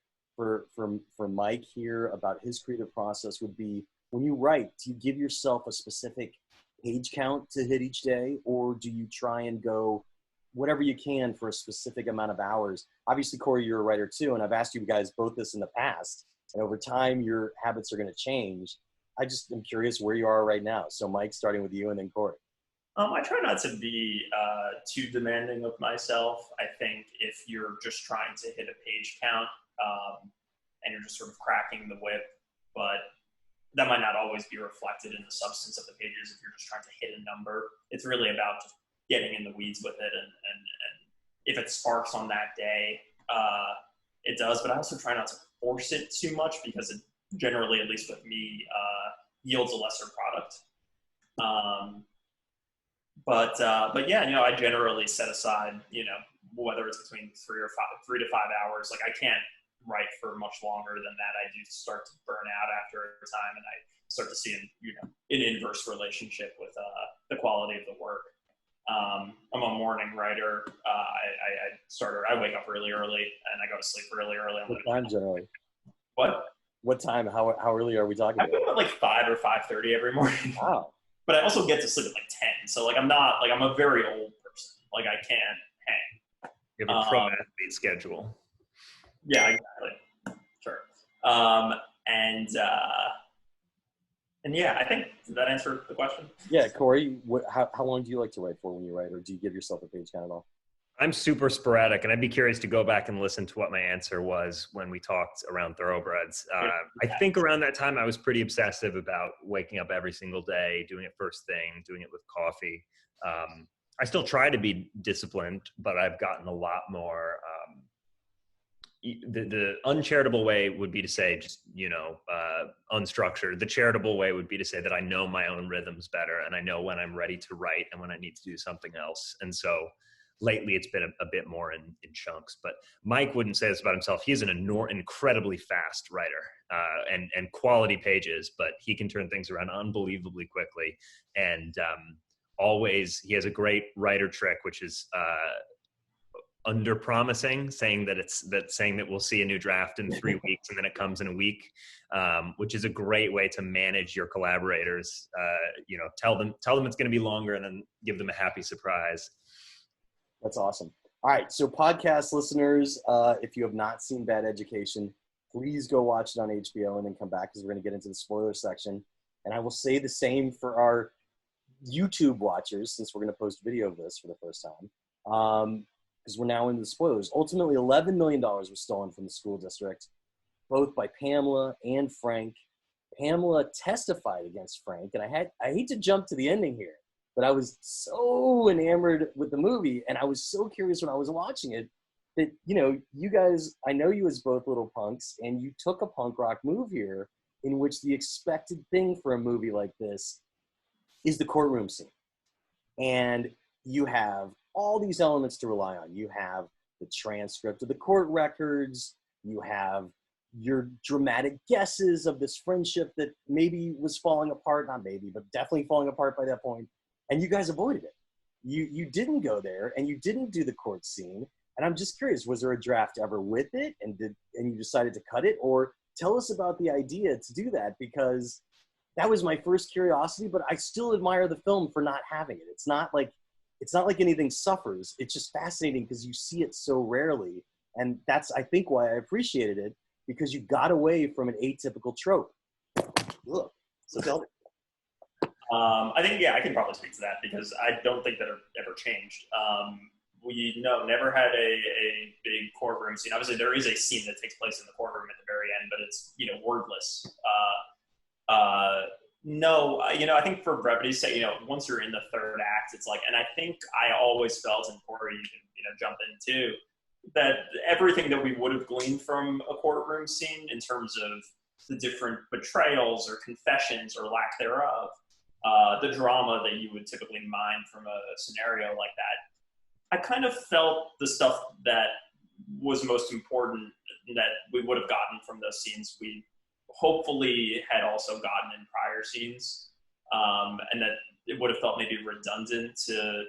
Mike here about his creative process would be, when you write, do you give yourself a specific page count to hit each day, or do you try and go whatever you can for a specific amount of hours? Obviously, Cory, you're a writer too, and I've asked you guys both this in the past. And over time, your habits are going to change. I just am curious where you are right now. So Mike, starting with you, and then Cory. I try not to be too demanding of myself. I think if you're just trying to hit a page count and you're just sort of cracking the whip, but that might not always be reflected in the substance of the pages if you're just trying to hit a number. It's really about just getting in the weeds with it. And if it sparks on that day, it does. But I also try not to force it too much, because it generally, at least with me, yields a lesser product. But yeah, I generally set aside, whether it's between 3 to 5 hours. Like I can't write for much longer than that. I do start to burn out after a time, and I start to see an inverse relationship with the quality of the work. I'm a morning writer. I wake up really early and I go to sleep really early. What time generally? What time? How early are we talking I about? wake up at like 5 or 5:30 every morning. Wow. But I also get to sleep at like 10. So like I'm a very old person. Like I can't hang. You have a pro athlete schedule. Yeah, exactly. Sure. And yeah, I think, did that answer the question? Yeah, Cory, how long do you like to write for when you write, or do you give yourself a page count at all? I'm super sporadic, and I'd be curious to go back and listen to what my answer was when we talked around thoroughbreds. I think around that time I was pretty obsessive about waking up every single day, doing it first thing, doing it with coffee. I still try to be disciplined, but I've gotten a lot more. The uncharitable way would be to say just, unstructured. The charitable way would be to say that I know my own rhythms better, and I know when I'm ready to write and when I need to do something else. And so lately it's been a bit more in chunks. But Mike wouldn't say this about himself. He's an incredibly fast writer, and quality pages, but he can turn things around unbelievably quickly. And always, he has a great writer trick, which is under promising, saying that we'll see a new draft in 3 weeks and then it comes in a week, which is a great way to manage your collaborators. Tell them it's going to be longer and then give them a happy surprise. That's awesome. All right, so podcast listeners, if you have not seen Bad Education, please go watch it on HBO and then come back, because we're going to get into the spoiler section. And I will say the same for our YouTube watchers, since we're going to post video of this for the first time, because we're now into the spoilers. Ultimately, $11 million was stolen from the school district, both by Pamela and Frank. Pamela testified against Frank, and I hate to jump to the ending here, but I was so enamored with the movie, and I was so curious when I was watching it that, you guys, I know you as both little punks, and you took a punk rock move here in which the expected thing for a movie like this is the courtroom scene. And you have all these elements to rely on. You have the transcript of the court records. You have your dramatic guesses of this friendship that maybe was falling apart, not maybe, but definitely falling apart by that point. And you guys avoided it. You didn't go there, and you didn't do the court scene. And I'm just curious, was there a draft ever with it, and you decided to cut it? Or tell us about the idea to do that, because that was my first curiosity, but I still admire the film for not having it. It's not like anything suffers. It's just fascinating because you see it so rarely. And that's, I think, why I appreciated it, because you got away from an atypical trope. Look, so tell me. I think, I can probably speak to that, because I don't think that it ever changed. We never had a big courtroom scene. Obviously, there is a scene that takes place in the courtroom at the very end, but it's, wordless. No, I think for brevity's sake, once you're in the third act, it's like, and I think I always felt, and Cory, you can, jump in too, that everything that we would have gleaned from a courtroom scene in terms of the different betrayals or confessions or lack thereof, the drama that you would typically mine from a scenario like that, I kind of felt the stuff that was most important that we would have gotten from those scenes, we hopefully had also gotten in prior scenes, and that it would have felt maybe redundant to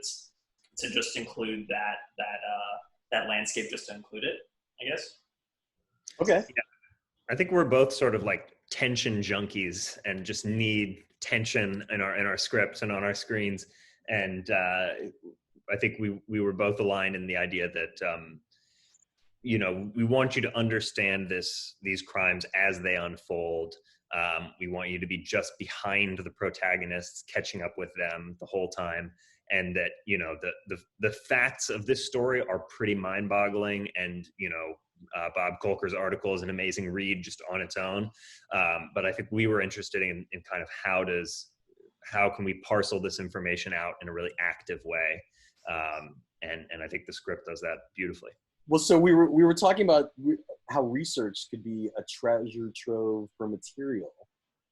just include that landscape, just to include it, I guess. Okay. Yeah. I think we're both sort of like tension junkies and just need tension in our scripts and on our screens. And I think we were both aligned in the idea that we want you to understand these crimes as they unfold. We want you to be just behind the protagonists, catching up with them the whole time. And that, the facts of this story are pretty mind-boggling. And, Bob Kolker's article is an amazing read just on its own. But I think we were interested in kind of how can we parcel this information out in a really active way. And I think the script does that beautifully. Well, so we were talking about how research could be a treasure trove for material.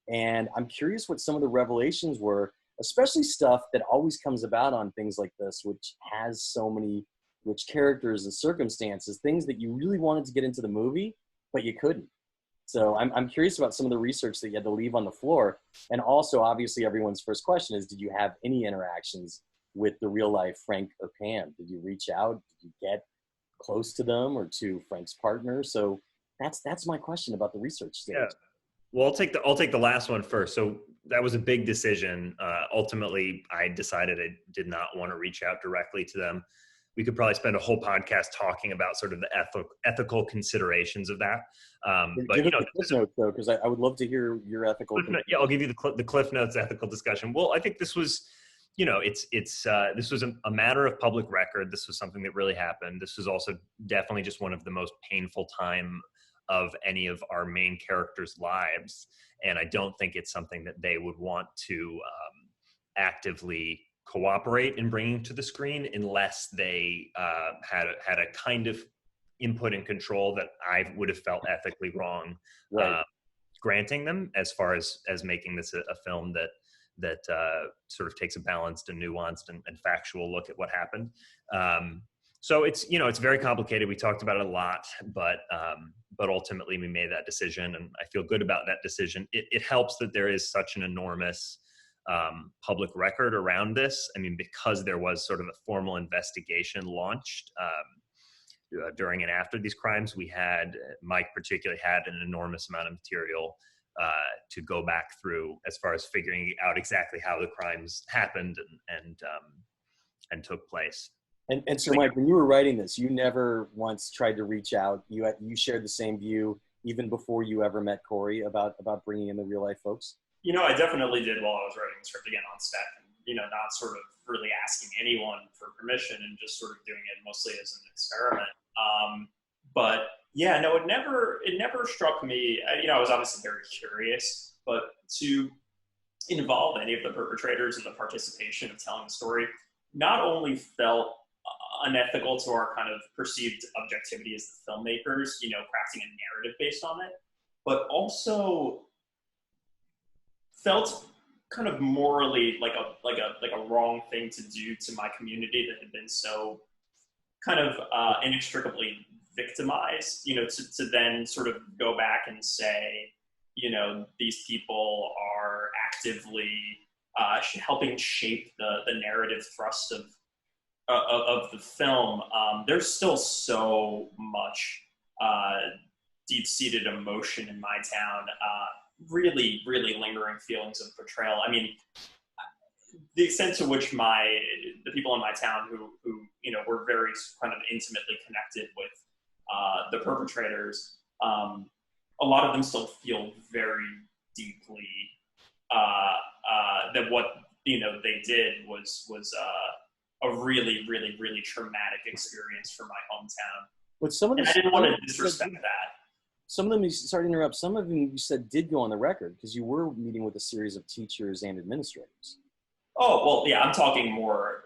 And I'm curious what some of the revelations were, especially stuff that always comes about on things like this, which has so many rich characters and circumstances, things that you really wanted to get into the movie, but you couldn't. So I'm curious about some of the research that you had to leave on the floor. And also, obviously, everyone's first question is, did you have any interactions with the real life Frank or Pam? Did you reach out? Did you get close to them or to Frank's partner? So that's my question about the research stage. Yeah. Well, I'll take the last one first. So that was a big decision. Ultimately, I decided I did not want to reach out directly to them. we could probably spend a whole podcast talking about sort of the ethical considerations of that. But give us the Cliff Notes though, because I would love to hear your ethical. Yeah, I'll give you the Cliff Notes ethical discussion. Well, I think this was, this was a matter of public record. This was something that really happened. This was also definitely just one of the most painful time of any of our main characters' lives. And I don't think it's something that they would want to actively cooperate in bringing to the screen unless they had a kind of input and control that I would have felt ethically wrong granting them, as far as making this a film that sort of takes a balanced and nuanced and factual look at what happened. So it's, it's very complicated. We talked about it a lot, but ultimately we made that decision, and I feel good about that decision. It helps that there is such an enormous public record around this. I mean, because there was sort of a formal investigation launched during and after these crimes, Mike particularly had an enormous amount of material to go back through as far as figuring out exactly how the crimes happened and took place. And so, Mike, when you were writing this, you never once tried to reach out. You shared the same view even before you ever met Cory about bringing in the real life folks. I definitely did while I was writing the script again on set, and not sort of really asking anyone for permission and just sort of doing it mostly as an experiment. But yeah, no, it never struck me. I was obviously very curious, but to involve any of the perpetrators in the participation of telling the story not only felt unethical to our kind of perceived objectivity as the filmmakers, crafting a narrative based on it, but also felt kind of morally like a wrong thing to do to my community that had been so kind of inextricably victimized, to then sort of go back and say, these people are actively helping shape the narrative thrust of the film. There's still so much deep-seated emotion in my town, really, really lingering feelings of betrayal. I mean, the extent to which the people in my town who were very kind of intimately connected with the perpetrators, a lot of them still feel very deeply that what they did was a really, really, really traumatic experience for my hometown. But some of them, I didn't want to disrespect that. Some of them, sorry to interrupt, some of them you said did go on the record because you were meeting with a series of teachers and administrators. Oh, well, yeah, I'm talking more,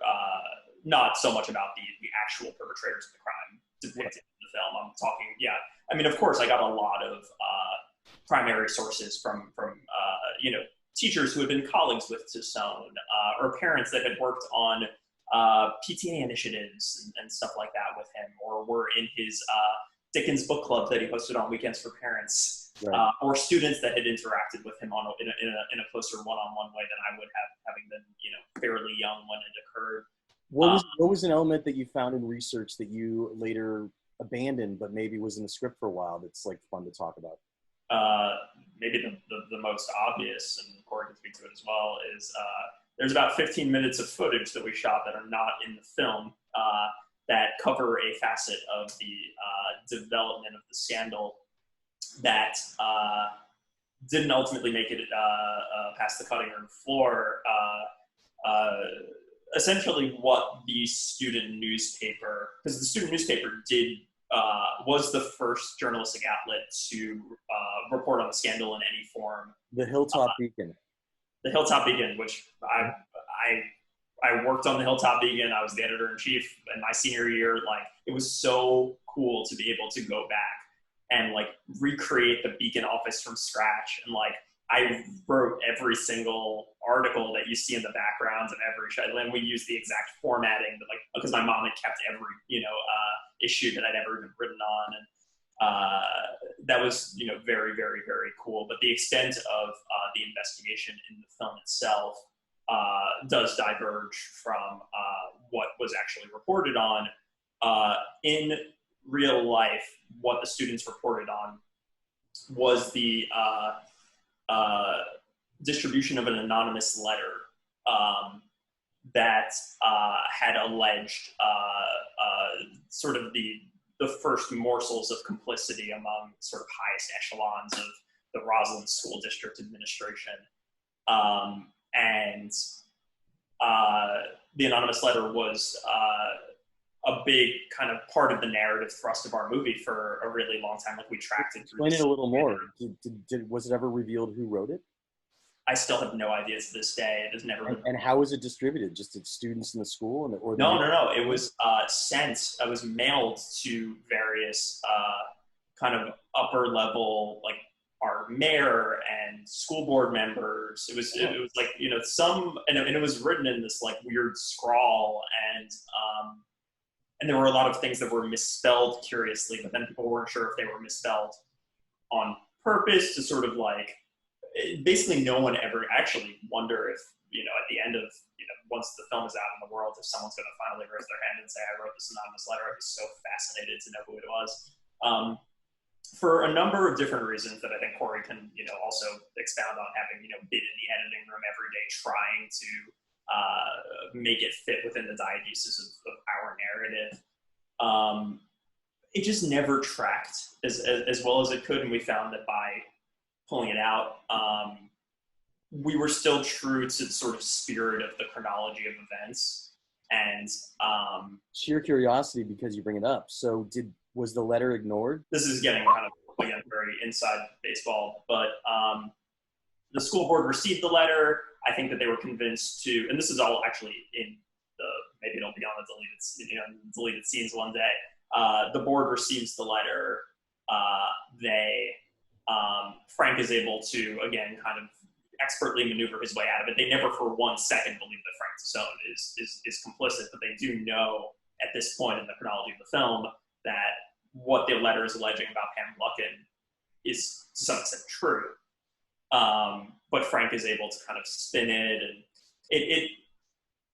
not so much about the actual perpetrators of the crime depicted in the film. I'm talking, I mean, of course, I got a lot of primary sources from teachers who had been colleagues with Tassone, or parents that had worked on PTA initiatives and stuff like that with him, or were in his Dickens book club that he hosted on weekends for parents, right. Or students that had interacted with him in a closer one-on-one way than I would have, having been fairly young when it occurred. What was an element that you found in research that you later abandoned, but maybe was in the script for a while that's like fun to talk about? Maybe the most obvious, and Cory can speak to it as well, is there's about 15 minutes of footage that we shot that are not in the film that cover a facet of the development of the scandal that didn't ultimately make it past the cutting room floor. Essentially what the student newspaper, because the student newspaper was the first journalistic outlet to report on the scandal in any form. The Hilltop Beacon. The Hilltop Beacon, which I worked on the Hilltop Beacon. I was the editor-in-chief in my senior year. Like, it was so cool to be able to go back and like recreate the Beacon office from scratch. And like, I wrote every single article that you see in the backgrounds of every show. And we used the exact formatting, but like, because my mom had kept every, issue that I'd ever been written on. And that was, very, very, very cool. But the extent of the investigation in the film itself does diverge from what was actually reported on. In real life, what the students reported on was the distribution of an anonymous letter that had alleged sort of the first morsels of complicity among sort of highest echelons of the Roslyn School District administration. And the anonymous letter was a big kind of part of the narrative thrust of our movie for a really long time. Like, we tracked it through. Explain it a little more. Was it ever revealed who wrote it? I still have no idea to this day. It has never been. And how was it distributed? Just to students in the school? No. It was sent. It was mailed to various kind of upper level, like our mayor and school board members. It was like, you know, and it was written in this like weird scrawl, and there were a lot of things that were misspelled curiously, but then people weren't sure if they were misspelled on purpose to sort of like. Basically, no one ever actually wonder if, you know, at the end of, you know, once the film is out in the world, if someone's going to finally raise their hand and say, I wrote this anonymous letter. I'd be so fascinated to know who it was. For a number of different reasons that I think Cory can, you know, also expound on, having, you know, been in the editing room every day trying to make it fit within the diegesis of our narrative. It just never tracked as well as it could, and we found that by pulling it out, we were still true to the sort of spirit of the chronology of events. And sheer curiosity, because you bring it up. So was the letter ignored? This is getting kind of, again, very inside baseball, but the school board received the letter. I think that they were convinced to, and this is all actually in the, maybe it'll be on the deleted scenes one day. The board receives the letter. Frank is able to, again, kind of expertly maneuver his way out of it. They never for 1 second believe that Frank Tassone is complicit, but they do know at this point in the chronology of the film that what the letter is alleging about Pam Luckin is to some extent true. But Frank is able to kind of spin it, and it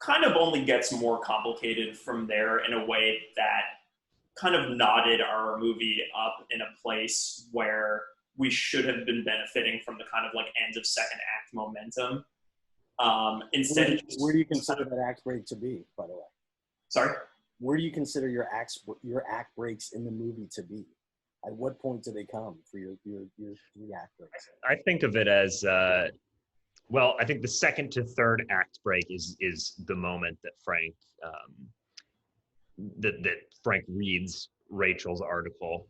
kind of only gets more complicated from there in a way that kind of knotted our movie up in a place where we should have been benefiting from the kind of like end of second act momentum. Instead, where do you consider that act break to be, by the way? Sorry? Where do you consider your act breaks in the movie to be? At what point do they come for your three act breaks? I think of it as, well, I think the second to third act break is the moment that Frank that Frank reads Rachel's article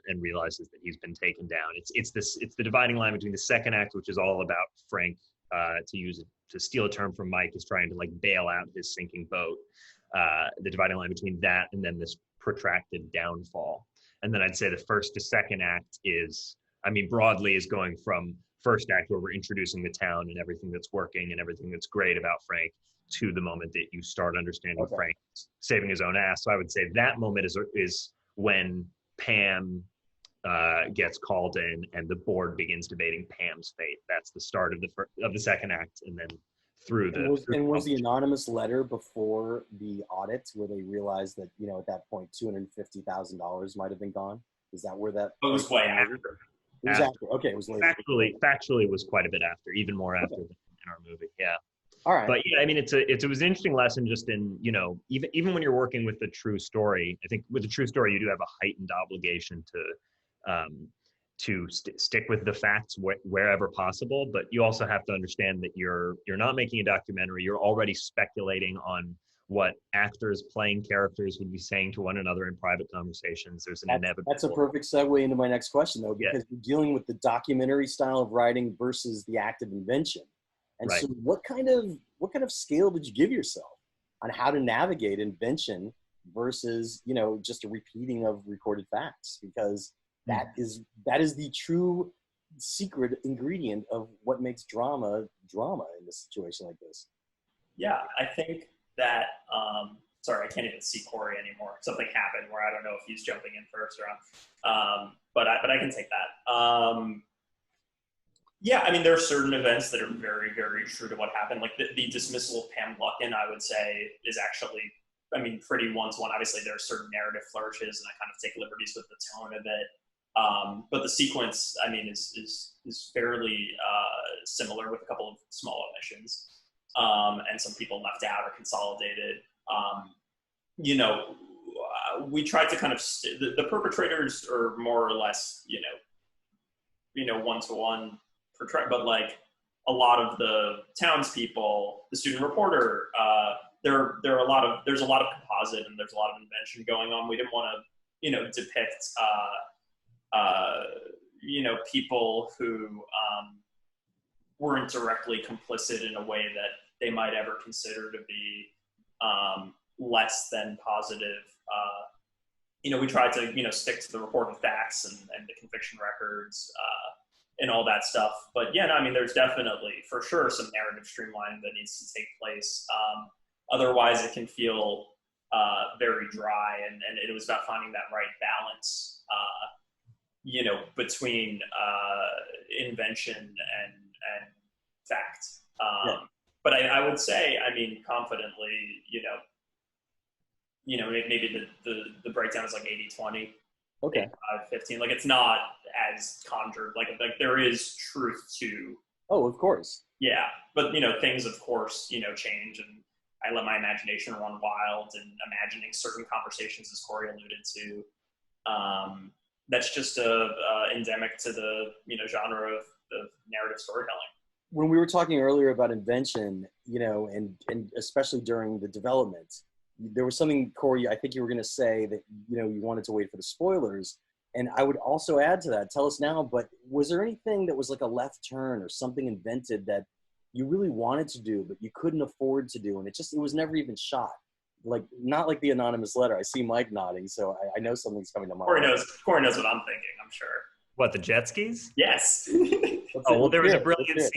and realizes that he's been taken down. It's the dividing line between the second act, which is all about Frank, to steal a term from Mike, is trying to like bail out his sinking boat. The dividing line between that and then this protracted downfall. And then I'd say the first to second act is, I mean, broadly is going from first act where we're introducing the town and everything that's working and everything that's great about Frank, to the moment that you start understanding Frank saving his own ass. So I would say that moment is when Pam gets called in and the board begins debating Pam's fate. That's the start of the second act, and then through the. Was the anonymous letter before the audit where they realized that, you know, at that point $250,000 might have been gone? Is that where that? It was way after. It was after. Okay, it was later. Factually, it was quite a bit after, even more after than in our movie. Yeah. All right. But yeah, I mean, it was an interesting lesson just in, you know, even when you're working with the true story. I think with the true story, you do have a heightened obligation to stick with the facts wherever possible. But you also have to understand that you're not making a documentary. You're already speculating on what actors playing characters would be saying to one another in private conversations. There's an inevitable. That's a perfect segue into my next question, though, because you're dealing with the documentary style of writing versus the act of invention. And so what kind of scale did you give yourself on how to navigate invention versus, you know, just a repeating of recorded facts? Because that is the true secret ingredient of what makes drama in a situation like this. Yeah, I think that, sorry, I can't even see Cory anymore. Something happened where I don't know if he's jumping in first or not. But I can take that. Yeah, I mean, there are certain events that are very, very true to what happened. Like the dismissal of Pam Luckin, I would say, is actually, I mean, pretty one-to-one. Obviously, there are certain narrative flourishes, and I kind of take liberties with the tone of it. But the sequence, I mean, is fairly similar with a couple of small omissions. and some people left out or consolidated. You know, we tried to kind of the perpetrators are more or less, one-to-one portray, but like a lot of the townspeople, the student reporter, there's a lot of composite and there's a lot of invention going on. We didn't want to, depict, people who weren't directly complicit in a way that they might ever consider to be less than positive. We tried to, stick to the reported facts and the conviction records and all that stuff. But yeah, no, I mean, there's definitely, for sure, some narrative streamlining that needs to take place. Otherwise, it can feel very dry, and it was about finding that right balance, between invention and fact. Yeah. But I would say, I mean, confidently, maybe the breakdown is like 80-20. Okay. 15. Like, it's not as conjured. Like there is truth to. Oh, of course. Yeah, but things, of course, change, and I let my imagination run wild and imagining certain conversations, as Cory alluded to. That's just endemic to the genre of narrative storytelling. When we were talking earlier about invention, and especially during the development, there was something, Cory, I think you were going to say that, you wanted to wait for the spoilers. And I would also add to that, tell us now, but was there anything that was like a left turn or something invented that you really wanted to do, but you couldn't afford to do? And it was never even shot. Like, not like the anonymous letter. I see Mike nodding, so I know something's coming to mind. Cory knows what I'm thinking, I'm sure. What, the jet skis? Yes. There was a brilliant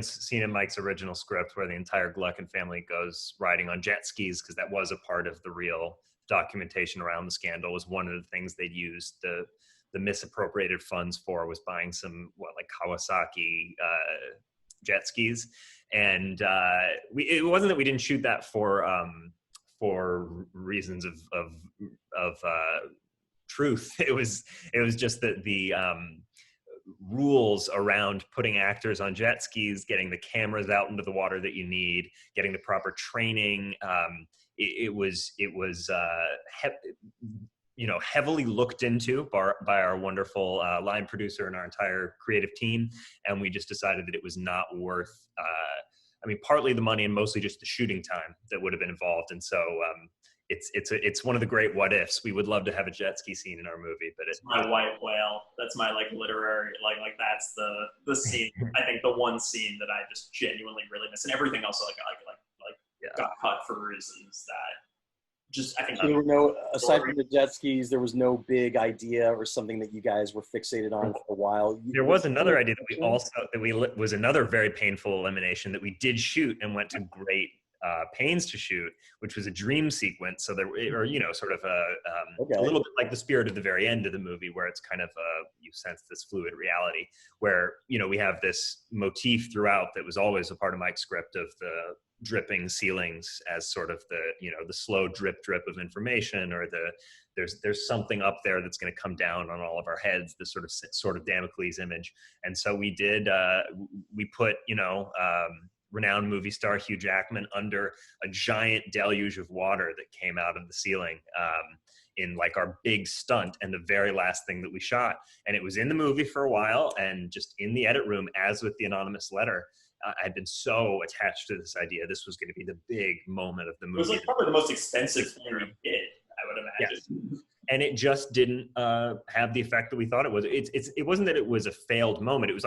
scene in Mike's original script where the entire Gluckin family goes riding on jet skis, because that was a part of the real documentation around the scandal. Was one of the things they'd used the misappropriated funds for, was buying some Kawasaki jet skis, and it wasn't that we didn't shoot that for reasons of truth. It was just that the rules around putting actors on jet skis, getting the cameras out into the water that you need, getting the proper training. It was heavily looked into by our wonderful line producer and our entire creative team, and we just decided that it was not worth. Partly the money and mostly just the shooting time that would have been involved, and so it's one of the great what ifs. We would love to have a jet ski scene in our movie, but it's my white whale. That's my literary that's the scene. I think the one scene that I just genuinely really miss, and everything else got cut for reasons that just I think there were no, aside from the jet skis, there was no big idea or something that you guys were fixated on for a while. There was another idea was another very painful elimination that we did shoot and went to great pains to shoot, which was a dream sequence. So there, sort of a little bit like the spirit of the very end of the movie, where it's kind of you sense this fluid reality, where we have this motif throughout that was always a part of Mike's script of the dripping ceilings as sort of the the slow drip of information, or there's something up there that's going to come down on all of our heads, this sort of Damocles image. And so we did we put renowned movie star Hugh Jackman under a giant deluge of water that came out of the ceiling in our big stunt, and the very last thing that we shot. And it was in the movie for a while, and just in the edit room, as with the anonymous letter, I'd been so attached to this idea. This was going to be the big moment of the movie. It was probably the most expensive thing we did, I would imagine. Yeah. And it just didn't have the effect that we thought it was. It wasn't that it was a failed moment. It was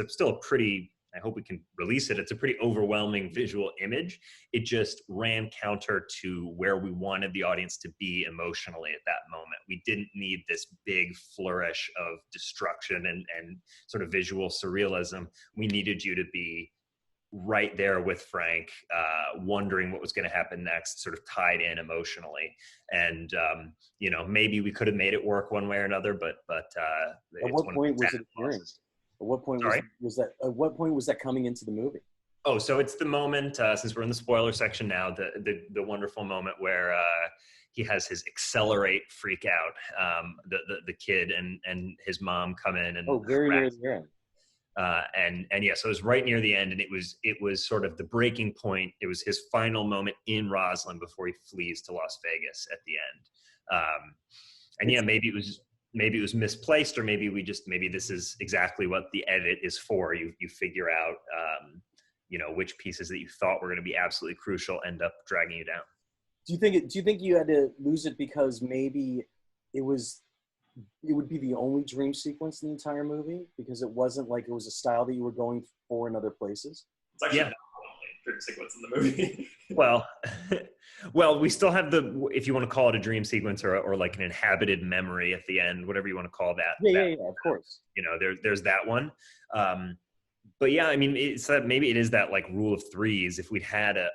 still a pretty, I hope we can release it, it's a pretty overwhelming visual image. It just ran counter to where we wanted the audience to be emotionally at that moment. We didn't need this big flourish of destruction and sort of visual surrealism. We needed you to be right there with Frank, wondering what was going to happen next, sort of tied in emotionally. And maybe we could have made it work one way or another, but at what point was it appearing? At what point was that? At what point was that coming into the movie? Oh, so it's the moment, since we're in the spoiler section now, the wonderful moment where he has his accelerate freak out. The kid and his mom come in and very near the end. And yeah, so it was right near the end, and it was sort of the breaking point. It was his final moment in Roslyn before he flees to Las Vegas at the end. And yeah, maybe it was misplaced, or maybe this is exactly what the edit is for. You figure out, which pieces that you thought were going to be absolutely crucial end up dragging you down. Do you think you had to lose it because maybe it would be the only dream sequence in the entire movie, because it wasn't like it was a style that you were going for in other places? It's actually not the only dream sequence in the movie. Well, we still have if you want to call it a dream sequence or like an inhabited memory at the end, whatever you want to call that. Yeah, of course. There's that one. But yeah, I mean, maybe it is that like rule of threes. If we'd had a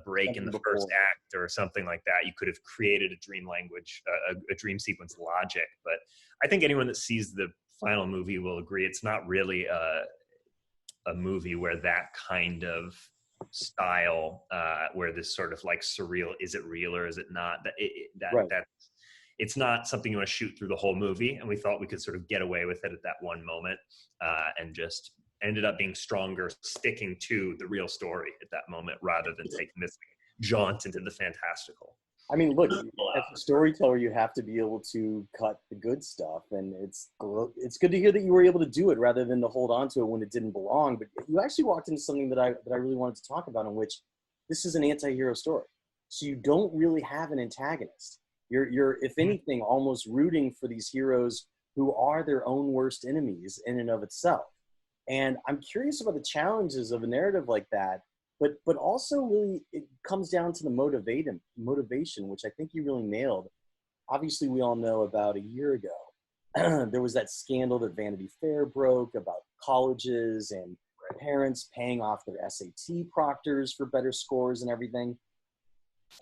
break in the first act or something like that, you could have created a dream language, a dream sequence logic. But I think anyone that sees the final movie will agree it's not really a movie where that kind of style, where this sort of like surreal, is it real or is it not? That it's not something you want to shoot through the whole movie. And we thought we could sort of get away with it at that one moment, and just ended up being stronger, sticking to the real story at that moment rather than taking this jaunt into the fantastical. I mean, look, as a storyteller, you have to be able to cut the good stuff, and it's good to hear that you were able to do it rather than to hold on to it when it didn't belong. But you actually walked into something that I really wanted to talk about, in which this is an anti-hero story, so you don't really have an antagonist. You're if anything, almost rooting for these heroes who are their own worst enemies in and of itself. And I'm curious about the challenges of a narrative like that, but also really it comes down to the motivation, which I think you really nailed. Obviously, we all know about a year ago, there was that scandal that Vanity Fair broke about colleges and parents paying off their SAT proctors for better scores and everything.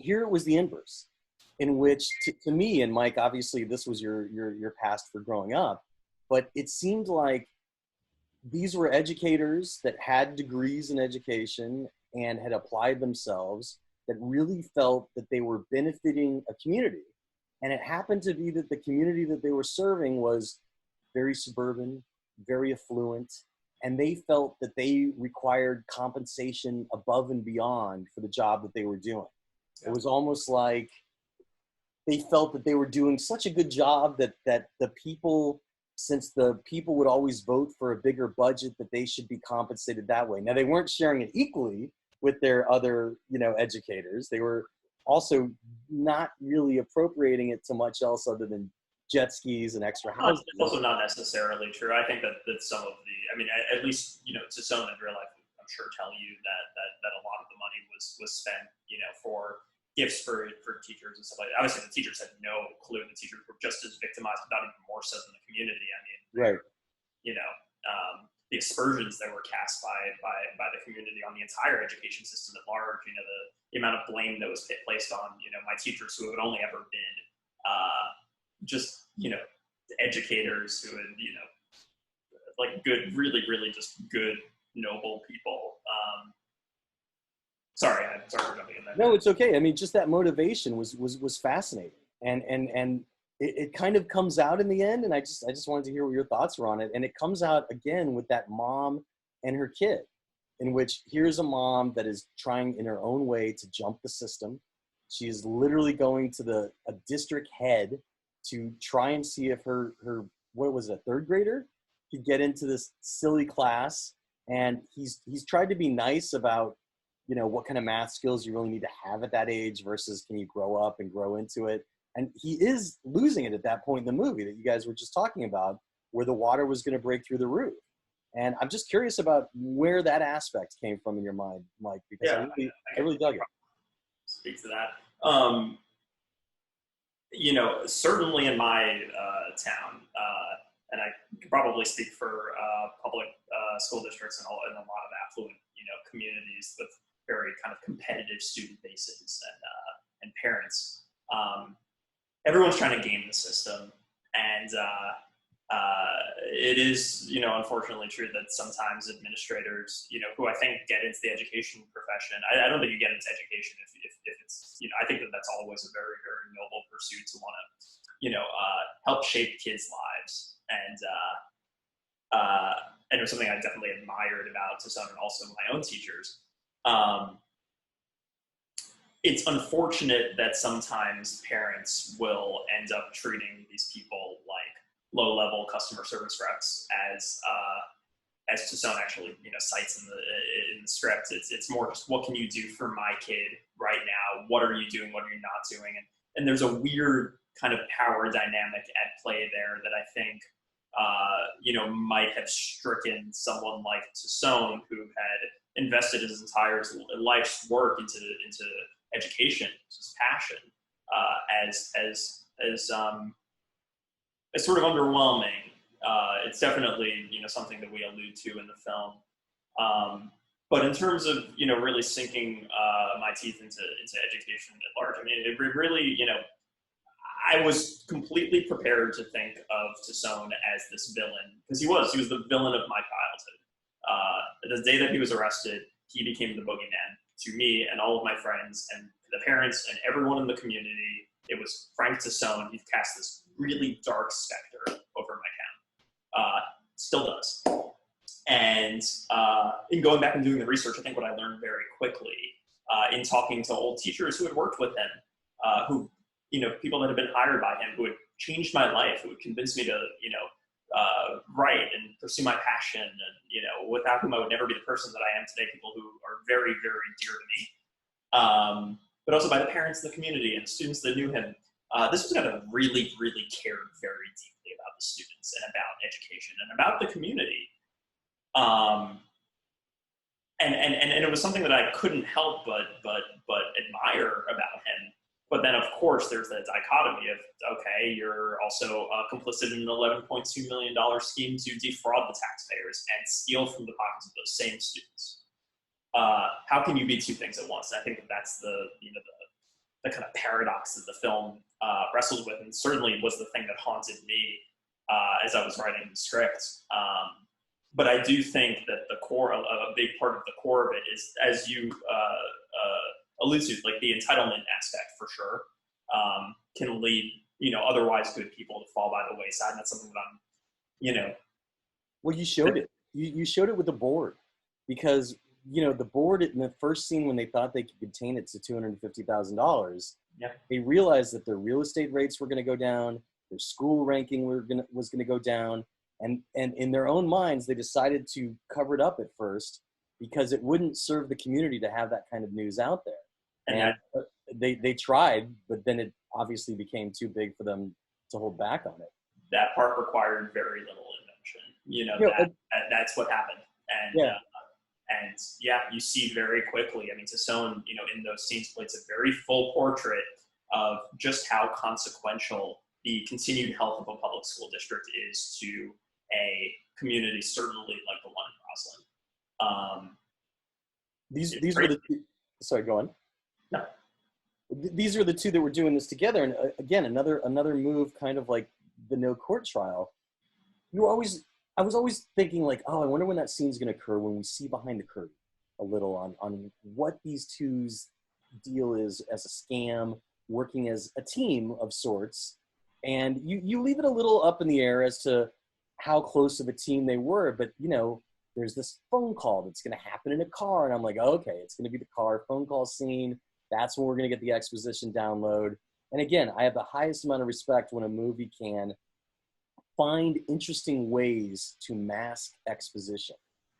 Here it was the inverse, in which to me, and Mike, obviously this was your past for growing up, but it seemed like these were educators that had degrees in education and had applied themselves, that really felt that they were benefiting a community. And it happened to be that the community that they were serving was very suburban, very affluent, and they felt that they required compensation above and beyond for the job that they were doing. It was almost like they felt that they were doing such a good job that the people, since the people would always vote for a bigger budget, that they should be compensated that way. Now, they weren't sharing it equally with their other, educators. They were also not really appropriating it to much else other than jet skis and extra houses. It's also not necessarily true. I think that some of at least, to some in real life, I'm sure tell you that a lot of the money was spent, for gifts for teachers and stuff like that. Obviously, the teachers had no clue. The teachers were just as victimized, if not even more so than the community. I mean, right. The aspersions that were cast by the community on the entire education system at large. The amount of blame that was placed on my teachers, who had only ever been just educators who had like good, really, really just good, noble people. Sorry for jumping in there. No, it's okay. I mean, just that motivation was fascinating, and it kind of comes out in the end. And I just wanted to hear what your thoughts were on it. And it comes out again with that mom and her kid, in which here's a mom that is trying in her own way to jump the system. She is literally going to a district head to try and see if her what was it, a third grader, could get into this silly class. And he's tried to be nice about, what kind of math skills you really need to have at that age versus can you grow up and grow into it. And he is losing it at that point in the movie that you guys were just talking about, where the water was going to break through the roof. And I'm just curious about where that aspect came from in your mind, Mike, because I really dug it. Speak to that. Certainly in my town, and I could probably speak for public school districts and a lot of affluent, communities with very kind of competitive student bases and parents. Everyone's trying to game the system, and it is, unfortunately true that sometimes administrators, who I think get into the education profession, I don't think you get into education if it's, I think that's always a very, very noble pursuit to want to, help shape kids' lives. And and it was something I definitely admired about Tucson and also my own teachers. It's unfortunate that sometimes parents will end up treating these people like low-level customer service reps, as Tucson actually, cites in the script. It's more just, what can you do for my kid right now? What are you doing? What are you not doing? And there's a weird kind of power dynamic at play there that I think might have stricken someone like Tucson, who had invested his entire life's work into education, his passion, as sort of underwhelming. It's definitely something that we allude to in the film. But in terms of really sinking my teeth into education at large, I mean, it really I was completely prepared to think of Tucson as this villain, because he was the villain of my childhood. The day that he was arrested, he became the boogeyman to me and all of my friends and the parents and everyone in the community. It was Frank Tucson. He cast this really dark specter over my town. Still does. And in going back and doing the research, I think what I learned very quickly in talking to old teachers who had worked with him, who, people that had been hired by him, who had changed my life, who had convinced me to, write and pursue my passion, and, without whom I would never be the person that I am today, people who are very, very dear to me. But also by the parents in the community and students that knew him. This was a guy that really, really cared very deeply about the students and about education and about the community. And it was something that I couldn't help but admire about him. But then, of course, there's the dichotomy of, okay, you're also complicit in an $11.2 million scheme to defraud the taxpayers and steal from the pockets of those same students. How can you be two things at once? And I think that's the kind of paradox that the film wrestles with, and certainly was the thing that haunted me as I was writing the script. But I do think that the core, a big part of the core of it is, as you allude to, like the entitlement aspect for sure, can lead, otherwise good people to fall by the wayside. And that's something that I'm, Well, you showed it. You showed it with the board, because, the board in the first scene, when they thought they could contain it to $250,000, they realized that their real estate rates were going to go down, their school ranking was going to go down. And in their own minds, they decided to cover it up at first because it wouldn't serve the community to have that kind of news out there. And they tried, but then it obviously became too big for them to hold back on it. That part required very little invention. That's what happened. And you see very quickly. I mean, Tucson, in those scenes, plays a very full portrait of just how consequential the continued health of a public school district is to a community, certainly like the one in Roslyn. These were the two. Sorry, go on. No. These are the two that were doing this together, and again, another move, kind of like the no court trial. I was always thinking, like, oh, I wonder when that scene's going to occur, when we see behind the curtain a little on what these two's deal is as a scam, working as a team of sorts. And you leave it a little up in the air as to how close of a team they were. But, there's this phone call that's going to happen in a car. And I'm like, okay, it's going to be the car phone call scene. That's when we're going to get the exposition download. And again, I have the highest amount of respect when a movie can find interesting ways to mask exposition,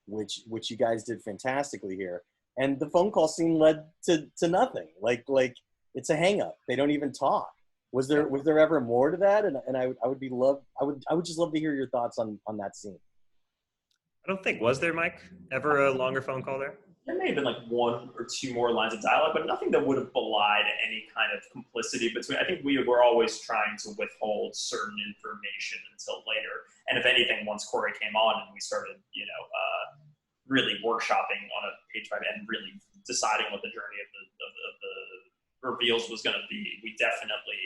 which you guys did fantastically here. And the phone call scene led to nothing. Like it's a hang up. They don't even talk. Was there ever more to that? And I would just love to hear your thoughts on that scene. I don't think, was there, Mike, ever a longer phone call there? There may have been like one or two more lines of dialogue, but nothing that would have belied any kind of complicity between. I think we were always trying to withhold certain information until later. And if anything, once Cory came on and we started, really workshopping on a page by page and really deciding what the journey of the reveals was going to be, we definitely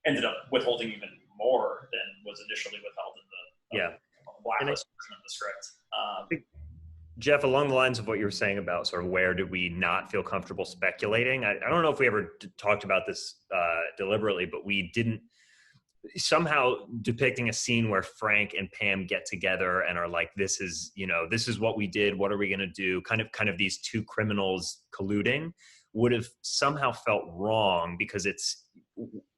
ended up withholding even more than was initially withheld in the blacklist version of the script. Jeff, along the lines of what you were saying about sort of where do we not feel comfortable speculating, I don't know if we ever talked about this deliberately, but we didn't somehow depicting a scene where Frank and Pam get together and are like, this is what we did. What are we going to do? Kind of these two criminals colluding would have somehow felt wrong, because it's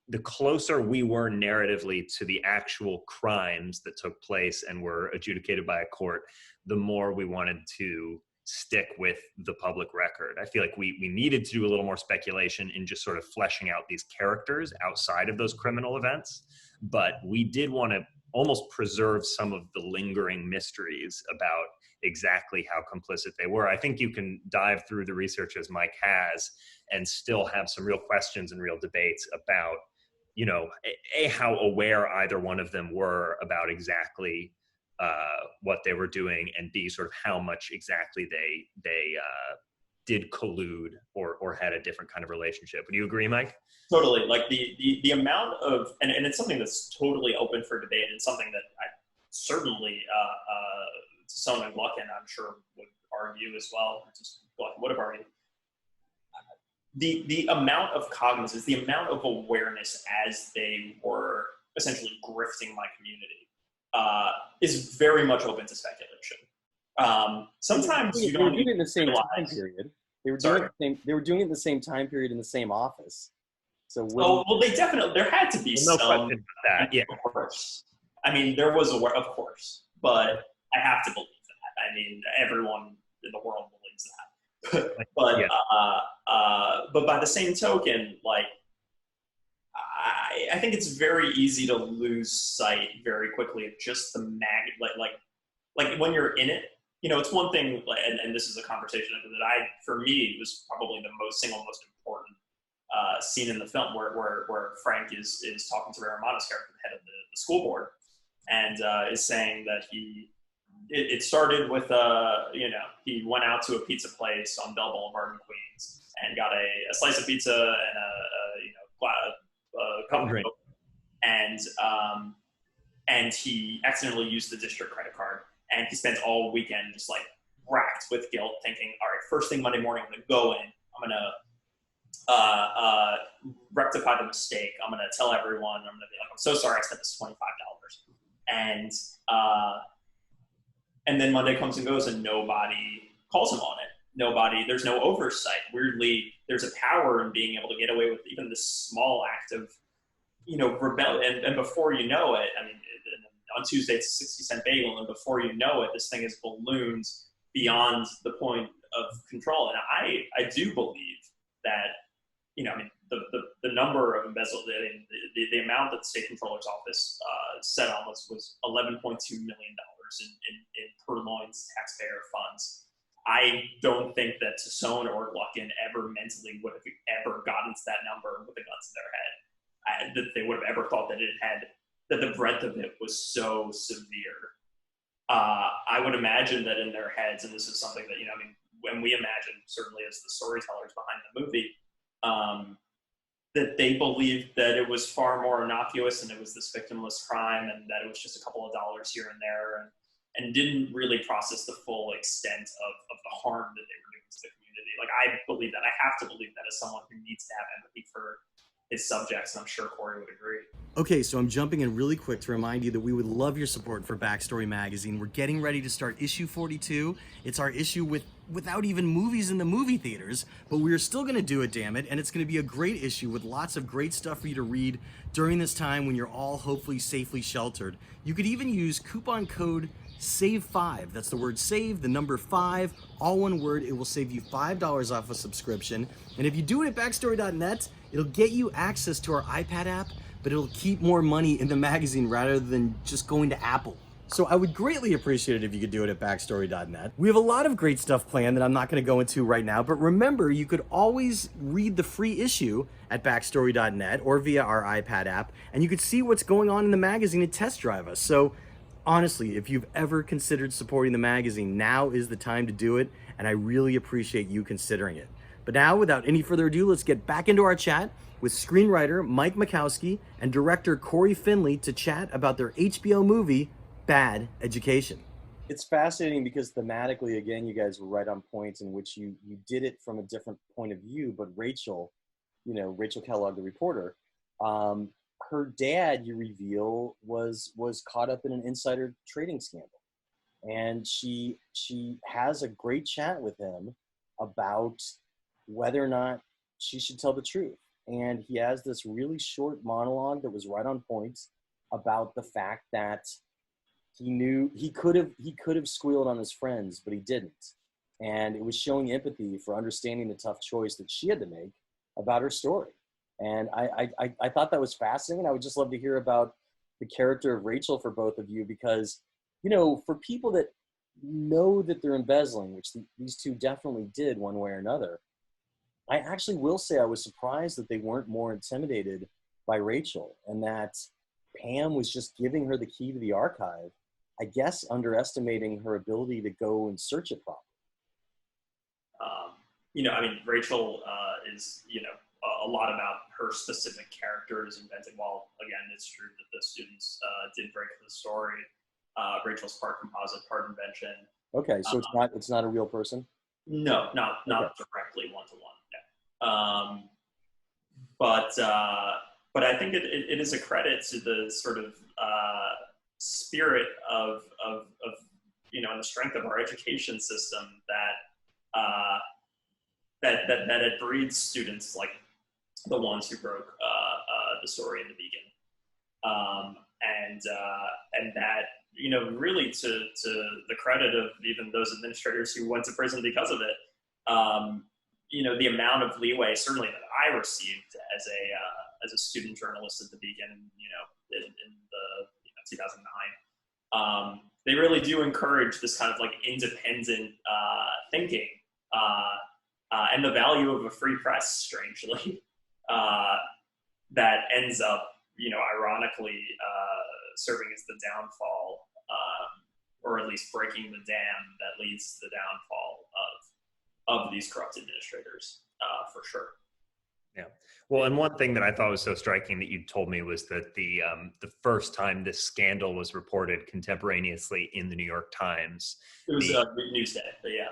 the closer we were narratively to the actual crimes that took place and were adjudicated by a court, the more we wanted to stick with the public record. I feel like we needed to do a little more speculation in just sort of fleshing out these characters outside of those criminal events. But we did want to almost preserve some of the lingering mysteries about exactly how complicit they were. I think you can dive through the research as Mike has and still have some real questions and real debates about, how aware either one of them were about exactly what they were doing, and B, sort of how much exactly they did collude or had a different kind of relationship. Would you agree, Mike? Totally. Like the amount of, and it's something that's totally open for debate, and something that I certainly Son and Gluckin, I'm sure, would argue as well. Just Gluckin would have argued. The amount of cognizance, the amount of awareness as they were essentially grifting my community is very much open to speculation. Sometimes you don't doing it in the same realize. time period. They were Sorry? doing it. They were doing it in the same time period in the same office. So Well, they definitely, there had to be No some. question about that. Yeah. Of course. I mean, there was of course, but I have to believe that. I mean, everyone in the world believes that. But Yeah. but by the same token, like, I think it's very easy to lose sight very quickly of just the like when you're in it. It's one thing, and this is a conversation that for me, was probably the single most important scene in the film, where Frank is talking to Ray Romano's character, the head of the school board, and is saying that it started with he went out to a pizza place on Bell Boulevard in Queens and got a slice of pizza and a cup of Coke, and he accidentally used the district credit card, and he spent all weekend just like racked with guilt, thinking, all right, first thing Monday morning, I'm gonna go in, I'm gonna rectify the mistake, I'm gonna tell everyone, I'm gonna be like, I'm so sorry I spent this $25, and then Monday comes and goes and nobody calls him on it. There's no oversight. Weirdly, there's a power in being able to get away with even this small act of, rebellion. And before you know it, I mean, on Tuesday it's a 60-cent bagel, and before you know it, this thing is ballooned beyond the point of control. And I do believe that, I mean, the number of embezzle, the amount that the state controller's office set on was $11.2 million in purloined taxpayer funds. I don't think that Tassone or Gluckin ever mentally would have ever gotten to that number with a gun to their head. That they would have ever thought that that the breadth of it was so severe. I would imagine that in their heads, and this is something that, I mean, when we imagine, certainly as the storytellers behind the movie, that they believed that it was far more innocuous and it was this victimless crime, and that it was just a couple of dollars here and there, and didn't really process the full extent of the harm that they were doing to the community. Like, I believe that. I have to believe that as someone who needs to have empathy for his subjects, and I'm sure Cory would agree. Okay, so I'm jumping in really quick to remind you that we would love your support for Backstory Magazine. We're getting ready to start issue 42. It's our issue without even movies in the movie theaters, but we're still going to do it, damn it, and it's going to be a great issue with lots of great stuff for you to read during this time when you're all hopefully safely sheltered. You could even use coupon code SAVE5. That's the word SAVE, the number 5, all one word. It will save you $5 off a subscription. And if you do it at backstory.net, it'll get you access to our iPad app, but it'll keep more money in the magazine rather than just going to Apple. So I would greatly appreciate it if you could do it at backstory.net. We have a lot of great stuff planned that I'm not going to go into right now, but remember, you could always read the free issue at backstory.net or via our iPad app, and you could see what's going on in the magazine and test drive us. So honestly, if you've ever considered supporting the magazine, now is the time to do it, and I really appreciate you considering it. But now, without any further ado, let's get back into our chat with screenwriter Mike Makowski and director Cory Finley to chat about their HBO movie, Bad Education. It's fascinating because thematically, again, you guys were right on point in which you did it from a different point of view, but Rachel Kellogg, the reporter, her dad, you reveal, was caught up in an insider trading scandal. And she has a great chat with him about whether or not she should tell the truth. And he has this really short monologue that was right on point about the fact that he knew he could have squealed on his friends, but he didn't. And it was showing empathy for understanding the tough choice that she had to make about her story. And I thought that was fascinating. I would just love to hear about the character of Rachel for both of you, because, you know, for people that know that they're embezzling, which these two definitely did one way or another, I actually will say I was surprised that they weren't more intimidated by Rachel, and that Pam was just giving her the key to the archive, I guess underestimating her ability to go and search it properly. You know, I mean, Rachel is, you know, a lot about her specific characters invented. While, again, it's true that the students did break the story. Rachel's part composite, part invention. Okay, so it's not a real person? No, not directly one-to-one. Yeah. But I think it is a credit to the sort of spirit of you know, and the strength of our education system that it breeds students like the ones who broke the story in the Beacon, and that, you know, really to the credit of even those administrators who went to prison because of it, you know, the amount of leeway certainly that I received as a student journalist at the Beacon, you know, in the 2009, they really do encourage this kind of like independent thinking, and the value of a free press, strangely, that ends up, you know, ironically serving as the downfall, or at least breaking the dam that leads to the downfall of these corrupt administrators, for sure. Yeah. Well, and one thing that I thought was so striking that you told me was that the first time this scandal was reported contemporaneously in the New York Times. It was Newsday, but yeah.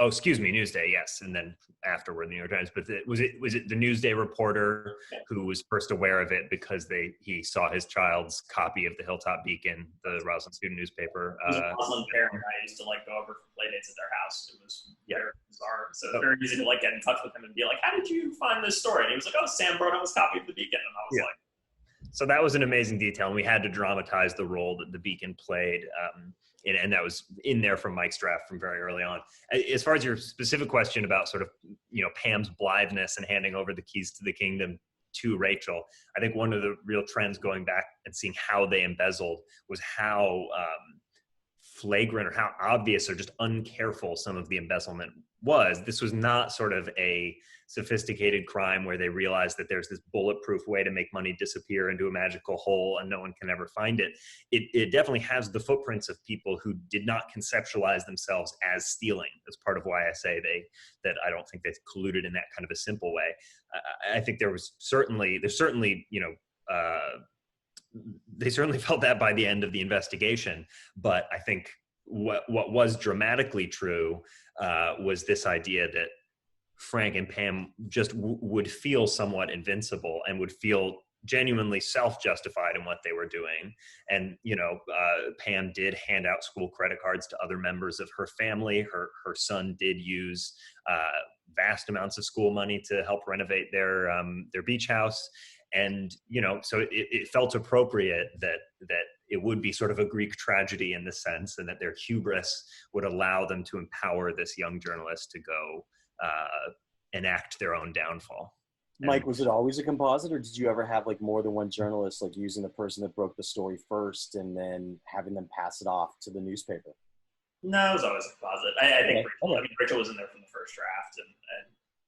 Oh, excuse me, Newsday, yes, and then afterward, the New York Times. But was it the Newsday reporter who was first aware of it because he saw his child's copy of the Hilltop Beacon, the Roslyn student newspaper? It was a Muslim parent. I used to like go over for playdates at their house. It was very bizarre. So it's very easy to like get in touch with him and be like, "How did you find this story?" And he was like, "Oh, Sam brought him his copy of the Beacon," and I was like. So that was an amazing detail, and we had to dramatize the role that the Beacon played, and that was in there from Mike's draft from very early on. As far as your specific question about sort of, you know, Pam's blitheness and handing over the keys to the kingdom to Rachel, I think one of the real trends going back and seeing how they embezzled was how flagrant or how obvious or just uncareful some of the embezzlement was. This was not sort of a sophisticated crime where they realized that there's this bulletproof way to make money disappear into a magical hole and no one can ever find it. It definitely has the footprints of people who did not conceptualize themselves as stealing. That's part of why I say that I don't think they colluded in that kind of a simple way. I think there's certainly, you know, they certainly felt that by the end of the investigation, but I think what was dramatically true was this idea that Frank and Pam just would feel somewhat invincible and would feel genuinely self-justified in what they were doing. And, you know, Pam did hand out school credit cards to other members of her family. Her son did use vast amounts of school money to help renovate their beach house. And, you know, so it felt appropriate that it would be sort of a Greek tragedy in this sense, and that their hubris would allow them to empower this young journalist to go enact their own downfall. Mike, was it always a composite, or did you ever have like more than one journalist, like using the person that broke the story first and then having them pass it off to the newspaper? No, it was always a composite. I think Rachel was in there from the first draft, and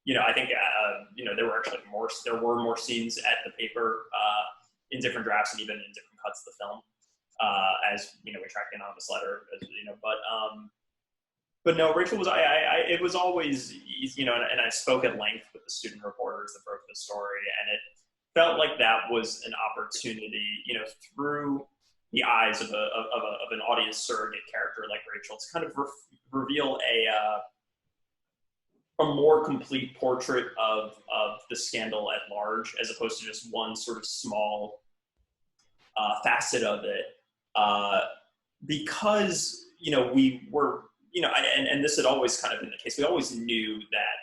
you know, I think you know, there were more scenes at the paper in different drafts and even in different cuts of the film, as you know, we tracked in on this letter, as you know, but no, Rachel was, it was always, you know, and I spoke at length with the student reporters that broke the story, and it felt like that was an opportunity, you know, through the eyes of an audience surrogate character like Rachel, to kind of reveal a more complete portrait of the scandal at large, as opposed to just one sort of small facet of it, because, we were, and this had always kind of been the case. We always knew that,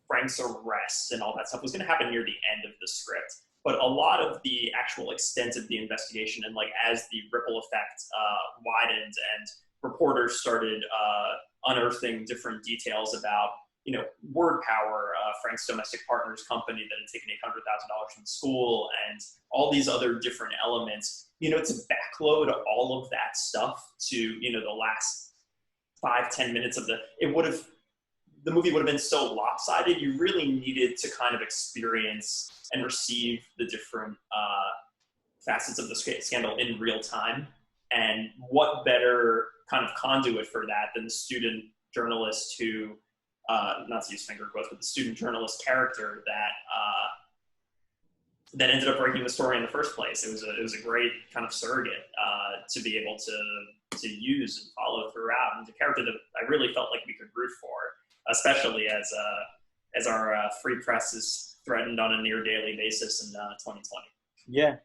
Frank's arrest and all that stuff was going to happen near the end of the script. But a lot of the actual extent of the investigation, and like as the ripple effect widened and reporters started unearthing different details about, Word Power, Frank's domestic partner's company that had taken $800,000 from the school, and all these other different elements, to backload all of that stuff to, the last 5-10 minutes of the movie would have been so lopsided. You really needed to kind of experience and receive the different facets of the scandal in real time. And what better kind of conduit for that than the student journalist who, not to use finger quotes, but the student journalist character that ended up breaking the story in the first place. It was a great kind of surrogate to be able to use and follow throughout, and the character that I really felt like we could root for, especially as our free press is threatened on a near daily basis in 2020. Yeah,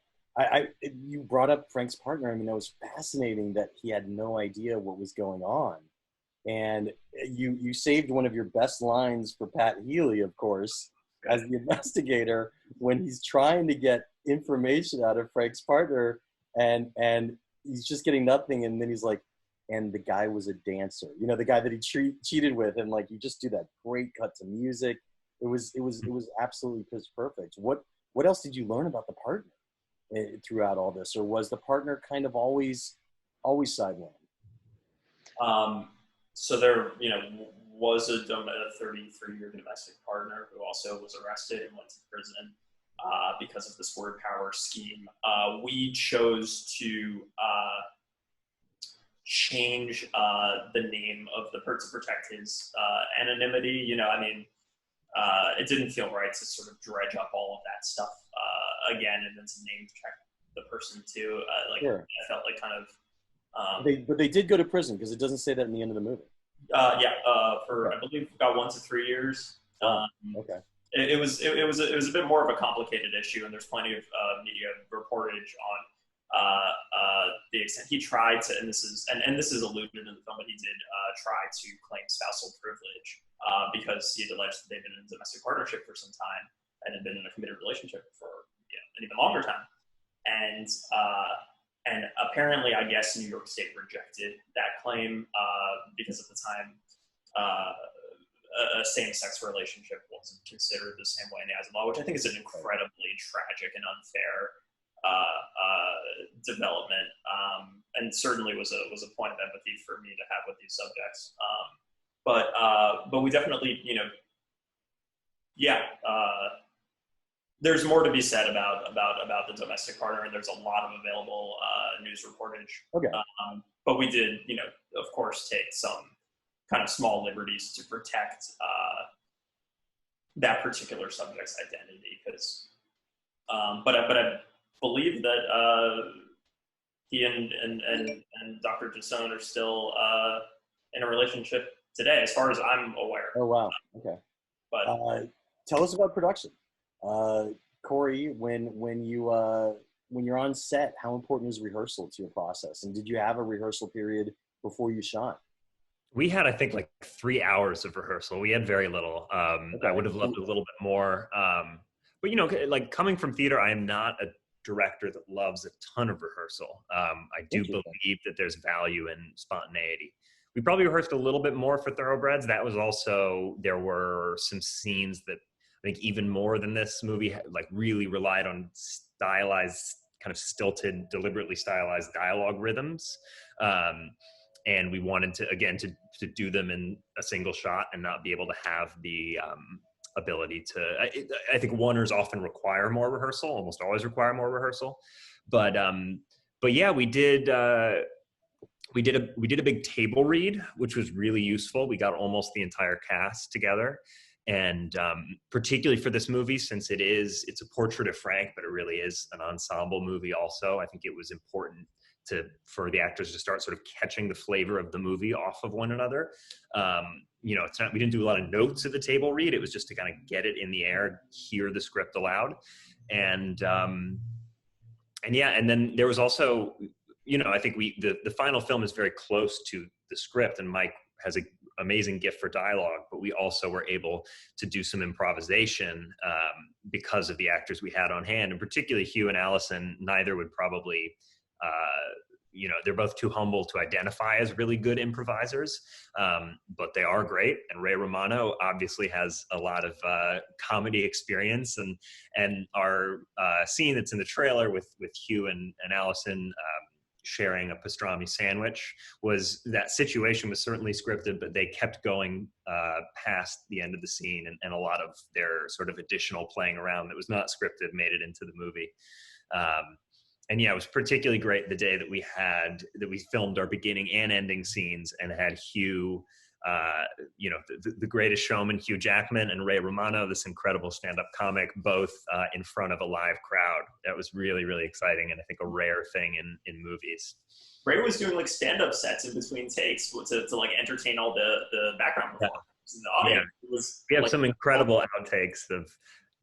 you brought up Frank's partner. I mean, that was fascinating that he had no idea what was going on, and you saved one of your best lines for Pat Healy, of course, as the investigator, when he's trying to get information out of Frank's partner, and he's just getting nothing, and then he's like, and the guy was a dancer, the guy that he cheated with, and like you just do that great cut to music. It was absolutely perfect. What else did you learn about the partner throughout all this, or was the partner kind of always sidelined? So there, was a 33-year domestic partner who also was arrested and went to prison because of this Word Power scheme. We chose to change the name of the person to protect his anonymity. It didn't feel right to sort of dredge up all of that stuff again and then to name check the person too. Sure. I felt like kind of. But they did go to prison, because it doesn't say that in the end of the movie. For I believe about 1 to 3 years. Okay. It was a bit more of a complicated issue, and there's plenty of media reportage on the extent he tried to, and this is alluded in the film, but he did try to claim spousal privilege because he had alleged that they'd been in a domestic partnership for some time and had been in a committed relationship for an even longer time, and apparently, I guess New York State rejected that claim because at the time a same-sex relationship wasn't considered the same way in the eyes of law, which I think is an incredibly tragic and unfair development, and certainly was a point of empathy for me to have with these subjects. But we definitely, there's more to be said about the domestic partner, and there's a lot of available news reportage. Okay. But we did, of course, take some kind of small liberties to protect that particular subject's identity, because. But I believe that he and Dr. Jasone are still in a relationship today, as far as I'm aware. Oh wow. Okay. But tell us about production. Cory, when you're on set, how important is rehearsal to your process? And did you have a rehearsal period before you shot? We had, I think, like 3 hours of rehearsal. We had very little. Okay. I would have loved a little bit more. But, like coming from theater, I am not a director that loves a ton of rehearsal. I do believe that there's value in spontaneity. We probably rehearsed a little bit more for Thoroughbreds. That was also, there were some scenes that I think even more than this movie, like really relied on stylized, kind of stilted, deliberately stylized dialogue rhythms. And we wanted to, again, to do them in a single shot and not be able to have the ability to, I think oneers often require more rehearsal, almost always require more rehearsal. But yeah, we did a big table read, which was really useful. We got almost the entire cast together. And particularly for this movie, since it's a portrait of Frank, but it really is an ensemble movie also, I think it was important for the actors to start sort of catching the flavor of the movie off of one another. We didn't do a lot of notes at the table read. It was just to kind of get it in the air, hear the script aloud. And yeah, and then there was also, I think the final film is very close to the script, and Mike has an amazing gift for dialogue, but we also were able to do some improvisation because of the actors we had on hand, and particularly Hugh and Allison. Neither would probably, they're both too humble to identify as really good improvisers, but they are great. And Ray Romano obviously has a lot of comedy experience, and our scene that's in the trailer with Hugh and Allison sharing a pastrami sandwich, that situation was certainly scripted, but they kept going past the end of the scene, and a lot of their sort of additional playing around that was not scripted made it into the movie. And yeah, it was particularly great the day that we filmed our beginning and ending scenes and had Hugh, the greatest showman, Hugh Jackman, and Ray Romano, this incredible stand-up comic, both in front of a live crowd. That was really, really exciting, and I think a rare thing in movies. Ray was doing like stand-up sets in between takes to like entertain all the background performers in the audience. Yeah. We have some incredible outtakes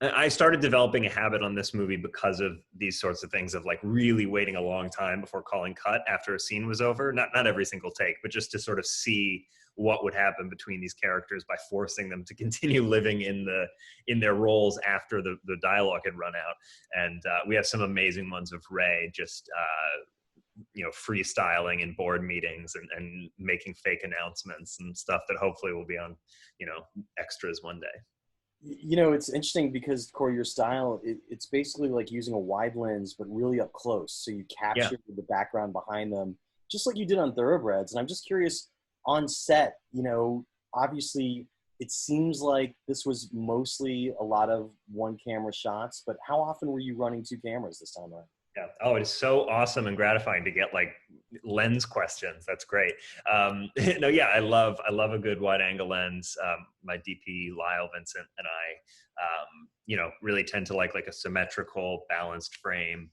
I started developing a habit on this movie because of these sorts of things, of like really waiting a long time before calling cut after a scene was over. Not every single take, but just to sort of see what would happen between these characters by forcing them to continue living in their roles after the dialogue had run out. And we have some amazing ones of Ray just freestyling in board meetings and making fake announcements and stuff that hopefully will be on extras one day. It's interesting because, Cory, your style, it's basically like using a wide lens, but really up close. So you capture the background behind them, just like you did on Thoroughbreds. And I'm just curious, on set, obviously it seems like this was mostly a lot of one camera shots, but how often were you running two cameras this time around? Yeah. Oh, it is so awesome and gratifying to get like lens questions. That's great. I love a good wide angle lens. My DP Lyle Vincent and I, really tend to like a symmetrical, balanced frame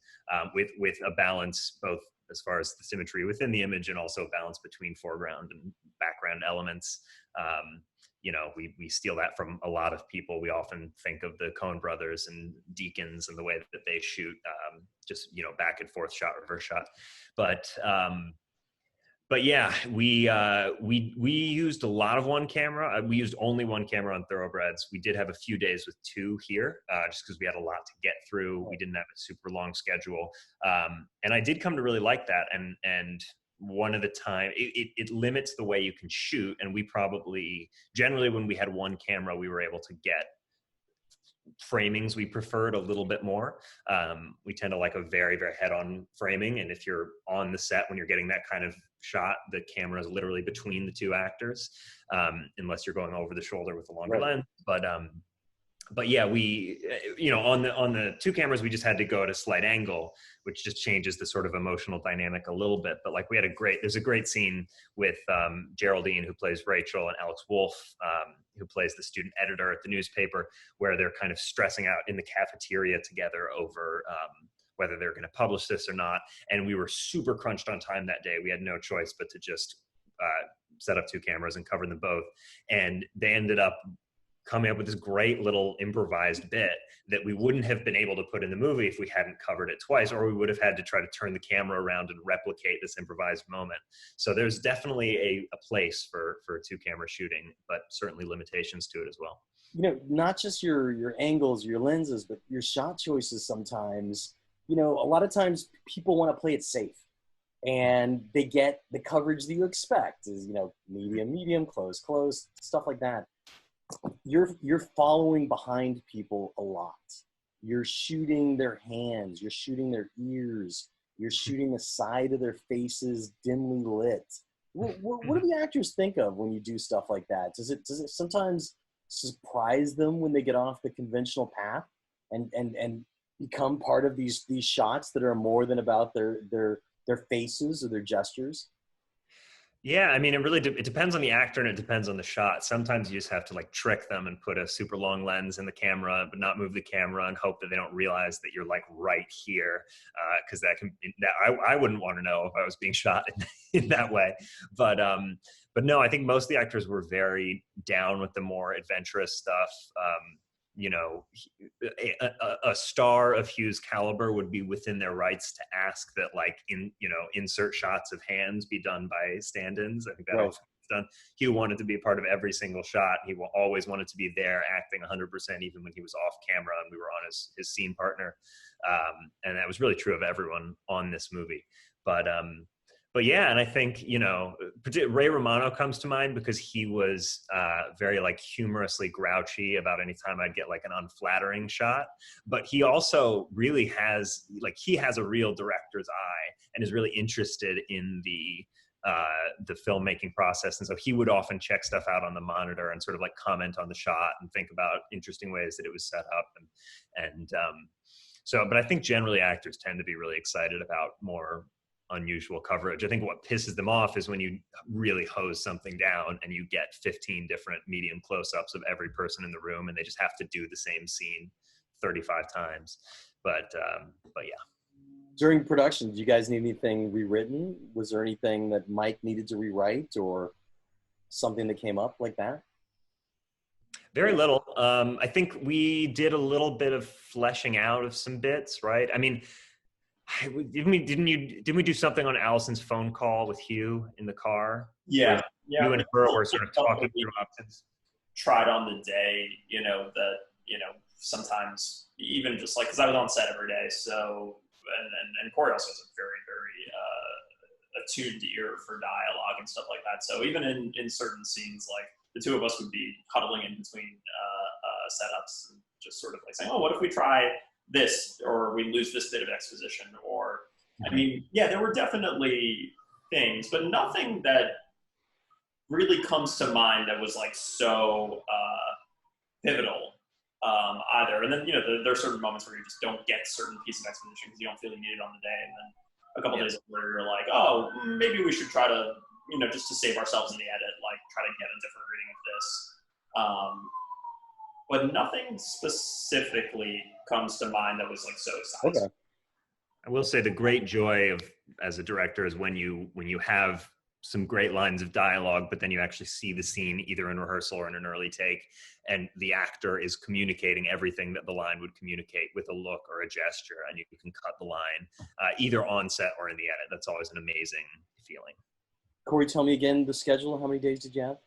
with a balance both as far as the symmetry within the image and also balance between foreground and background elements. We steal that from a lot of people. We often think of the Coen brothers and Deakins and the way that they shoot, just back and forth shot, reverse shot. But yeah, we used a lot of one camera. We used only one camera on Thoroughbreds. We did have a few days with two here, just because we had a lot to get through. We didn't have a super long schedule, and I did come to really like that. And one of the time it limits the way you can shoot, and we probably generally when we had one camera we were able to get framings we preferred a little bit more. We tend to like a very, very head-on framing, and if you're on the set when you're getting that kind of shot, the camera is literally between the two actors, unless you're going over the shoulder with a longer lens. But yeah, we, on the two cameras, we just had to go at a slight angle, which just changes the sort of emotional dynamic a little bit. But like there's a great scene with Geraldine, who plays Rachel, and Alex Wolff, who plays the student editor at the newspaper, where they're kind of stressing out in the cafeteria together over whether they're going to publish this or not. And we were super crunched on time that day. We had no choice but to just set up two cameras and cover them both. And they ended up coming up with this great little improvised bit that we wouldn't have been able to put in the movie if we hadn't covered it twice, or we would have had to try to turn the camera around and replicate this improvised moment. So there's definitely a place for two camera shooting, but certainly limitations to it as well. Not just your angles, your lenses, but your shot choices sometimes. A lot of times people want to play it safe, and they get the coverage that you expect is, medium, close, stuff like that. You're following behind people a lot. You're shooting their hands, you're shooting their ears, you're shooting the side of their faces dimly lit. What do the actors think of when you do stuff like that? Does it sometimes surprise them when they get off the conventional path and become part of these shots that are more than about their faces or their gestures? Yeah, I mean, it depends on the actor and it depends on the shot. Sometimes you just have to like trick them and put a super long lens in the camera, but not move the camera and hope that they don't realize that you're like right here, because I wouldn't want to know if I was being shot in that way. But no, I think most of the actors were very down with the more adventurous stuff. you know, a star of Hugh's caliber would be within their rights to ask that, like, insert shots of hands be done by stand-ins. I think that often gets done. Hugh wanted to be a part of every single shot. He always wanted to be there acting 100%, even when he was off camera and we were on his scene partner. And that was really true of everyone on this movie. But yeah, and I think, Ray Romano comes to mind because he was very like humorously grouchy about any time I'd get like an unflattering shot. But he also really has a real director's eye and is really interested in the filmmaking process. And so he would often check stuff out on the monitor and sort of like comment on the shot and think about interesting ways that it was set up. But I think generally actors tend to be really excited about more unusual coverage. I think what pisses them off is when you really hose something down and you get 15 different medium close-ups of every person in the room and they just have to do the same scene 35 times. But yeah. During production, did you guys need anything rewritten? Was there anything that Mike needed to rewrite or something that came up like that? Very little. I think we did a little bit of fleshing out of some bits, right? I mean, didn't we do something on Allison's phone call with Hugh in the car? Yeah. You and her were sort of talking through options. Tried on the day, sometimes even just like, because I was on set every day, so and Cory also has a very, very attuned ear for dialogue and stuff like that. So even in certain scenes, like the two of us would be huddling in between setups and just sort of like saying, oh, what if we try this, or we lose this bit of exposition, or I mean, yeah, there were definitely things, but nothing that really comes to mind that was like so pivotal either. And then there are certain moments where you just don't get certain piece of exposition because you don't feel you need it on the day, and then a couple days later you're like, oh, maybe we should try to just to save ourselves in the edit, like try to get a different reading of this. But nothing specifically comes to mind that was like so exciting. Okay. I will say the great joy of as a director is when you have some great lines of dialogue, but then you actually see the scene either in rehearsal or in an early take, and the actor is communicating everything that the line would communicate with a look or a gesture, and you can cut the line either on set or in the edit. That's always an amazing feeling. Cory, tell me again the schedule. How many days did you have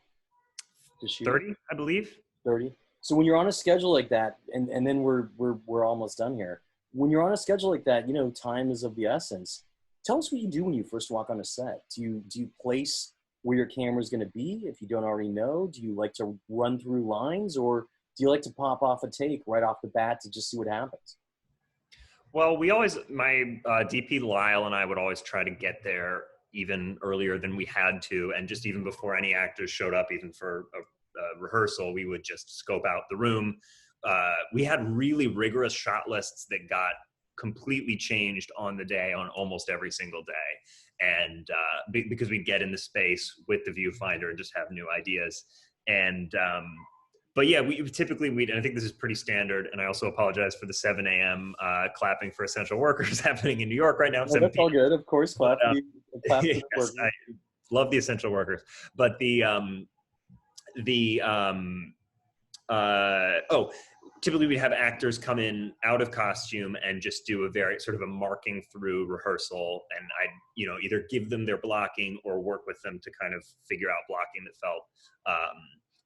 to shoot? 30, I believe. 30. So when you're on a schedule like that, and then we're almost done here. When you're on a schedule like that, time is of the essence. Tell us what you do when you first walk on a set. Do you place where your camera is going to be if you don't already know? Do you like to run through lines, or do you like to pop off a take right off the bat to just see what happens? Well, my DP Lyle and I would always try to get there even earlier than we had to, and just even before any actors showed up, even for a rehearsal, we would just scope out the room. We had really rigorous shot lists that got completely changed on the day on almost every single day, and because we'd get in the space with the viewfinder and just have new ideas. And but yeah, we typically and I think this is pretty standard, and I also apologize for the 7 a.m. Clapping for essential workers happening in New York right now. Well, that's all good, of course. Clap yes, I love the essential workers, but typically we'd have actors come in out of costume and just do a very sort of a marking through rehearsal, and I'd either give them their blocking or work with them to kind of figure out blocking that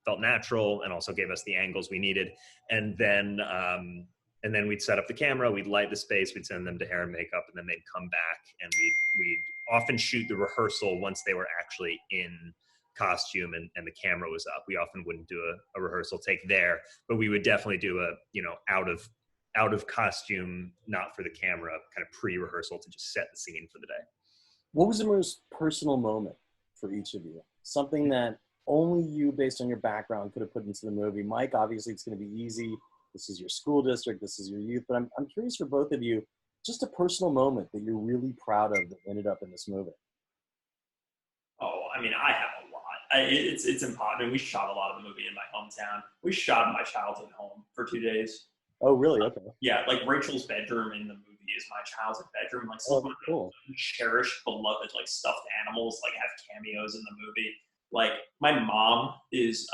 felt natural and also gave us the angles we needed. And then we'd set up the camera, we'd light the space, we'd send them to hair and makeup, and then they'd come back, and we'd often shoot the rehearsal once they were actually in costume and the camera was up. We often wouldn't do a rehearsal take there, but we would definitely do a out of costume, not for the camera, kind of pre-rehearsal to just set the scene for the day. What was the most personal moment for each of you? Something that only you, based on your background, could have put into the movie. Mike, obviously it's going to be easy. This is your school district, this is your youth, but I'm curious for both of you, just a personal moment that you're really proud of that ended up in this movie. Oh, I mean, I have a lot. It's impossible. I mean, we shot a lot of the movie in my hometown. We shot in my childhood home for 2 days. Oh, really? Okay. Yeah, like Rachel's bedroom in the movie is my childhood bedroom. Like some of my cherished, beloved, like stuffed animals, like have cameos in the movie. Like my mom is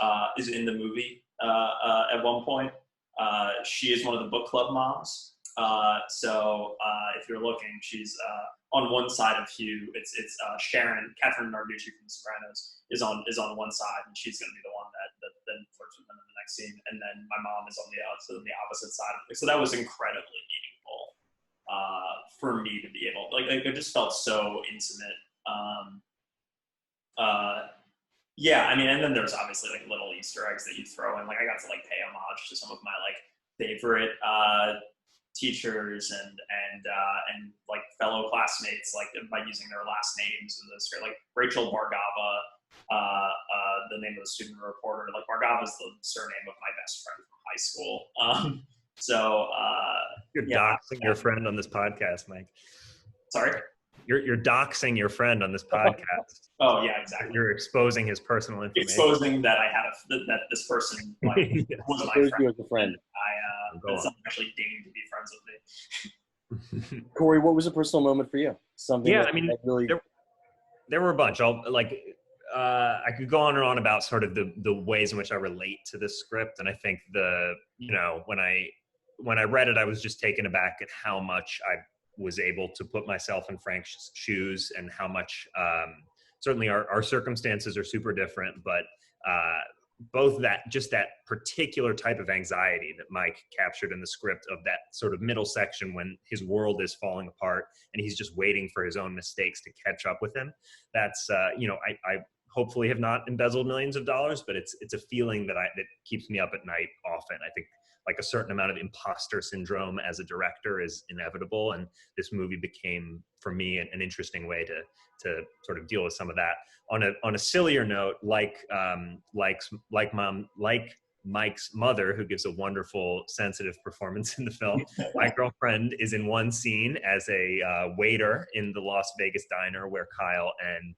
in the movie at one point. She is one of the book club moms. So if you're looking, she's on one side of Hugh. It's Sharon, Catherine Narducci from The Sopranos is on one side, and she's going to be the one that then flirts with him in the next scene. And then my mom is on the opposite side of it. So that was incredibly meaningful for me to be able, like it just felt so intimate. Yeah, I mean, and then there's obviously like little Easter eggs that you throw in. Like I got to like pay homage to some of my like favorite teachers and like fellow classmates, like by using their last names in the script. Like Rachel Bargava, the name of the student reporter. Like Bargava is the surname of my best friend from high school. You're doxing your friend on this podcast, Mike. Sorry? You're doxing your friend on this podcast. Oh yeah, exactly. You're exposing his personal information. Exposing that I had that this person like, was my friend. You as a friend. That's actually deigned to be friends with me. Cory, what was a personal moment for you? Something. Yeah, that, I mean, that really. There were a bunch. I could go on and on about sort of the ways in which I relate to this script, and I think when I read it, I was just taken aback at how much I was able to put myself in Frank's shoes, and how much certainly our circumstances are super different, but both that particular type of anxiety that Mike captured in the script of that sort of middle section when his world is falling apart and he's just waiting for his own mistakes to catch up with him. That's I hopefully have not embezzled millions of dollars, but it's a feeling that keeps me up at night often. I think like a certain amount of imposter syndrome as a director is inevitable, and this movie became for me an interesting way to sort of deal with some of that. On a sillier note, like Mike's mother, who gives a wonderful, sensitive performance in the film. My girlfriend is in one scene as a waiter in the Las Vegas diner where Kyle and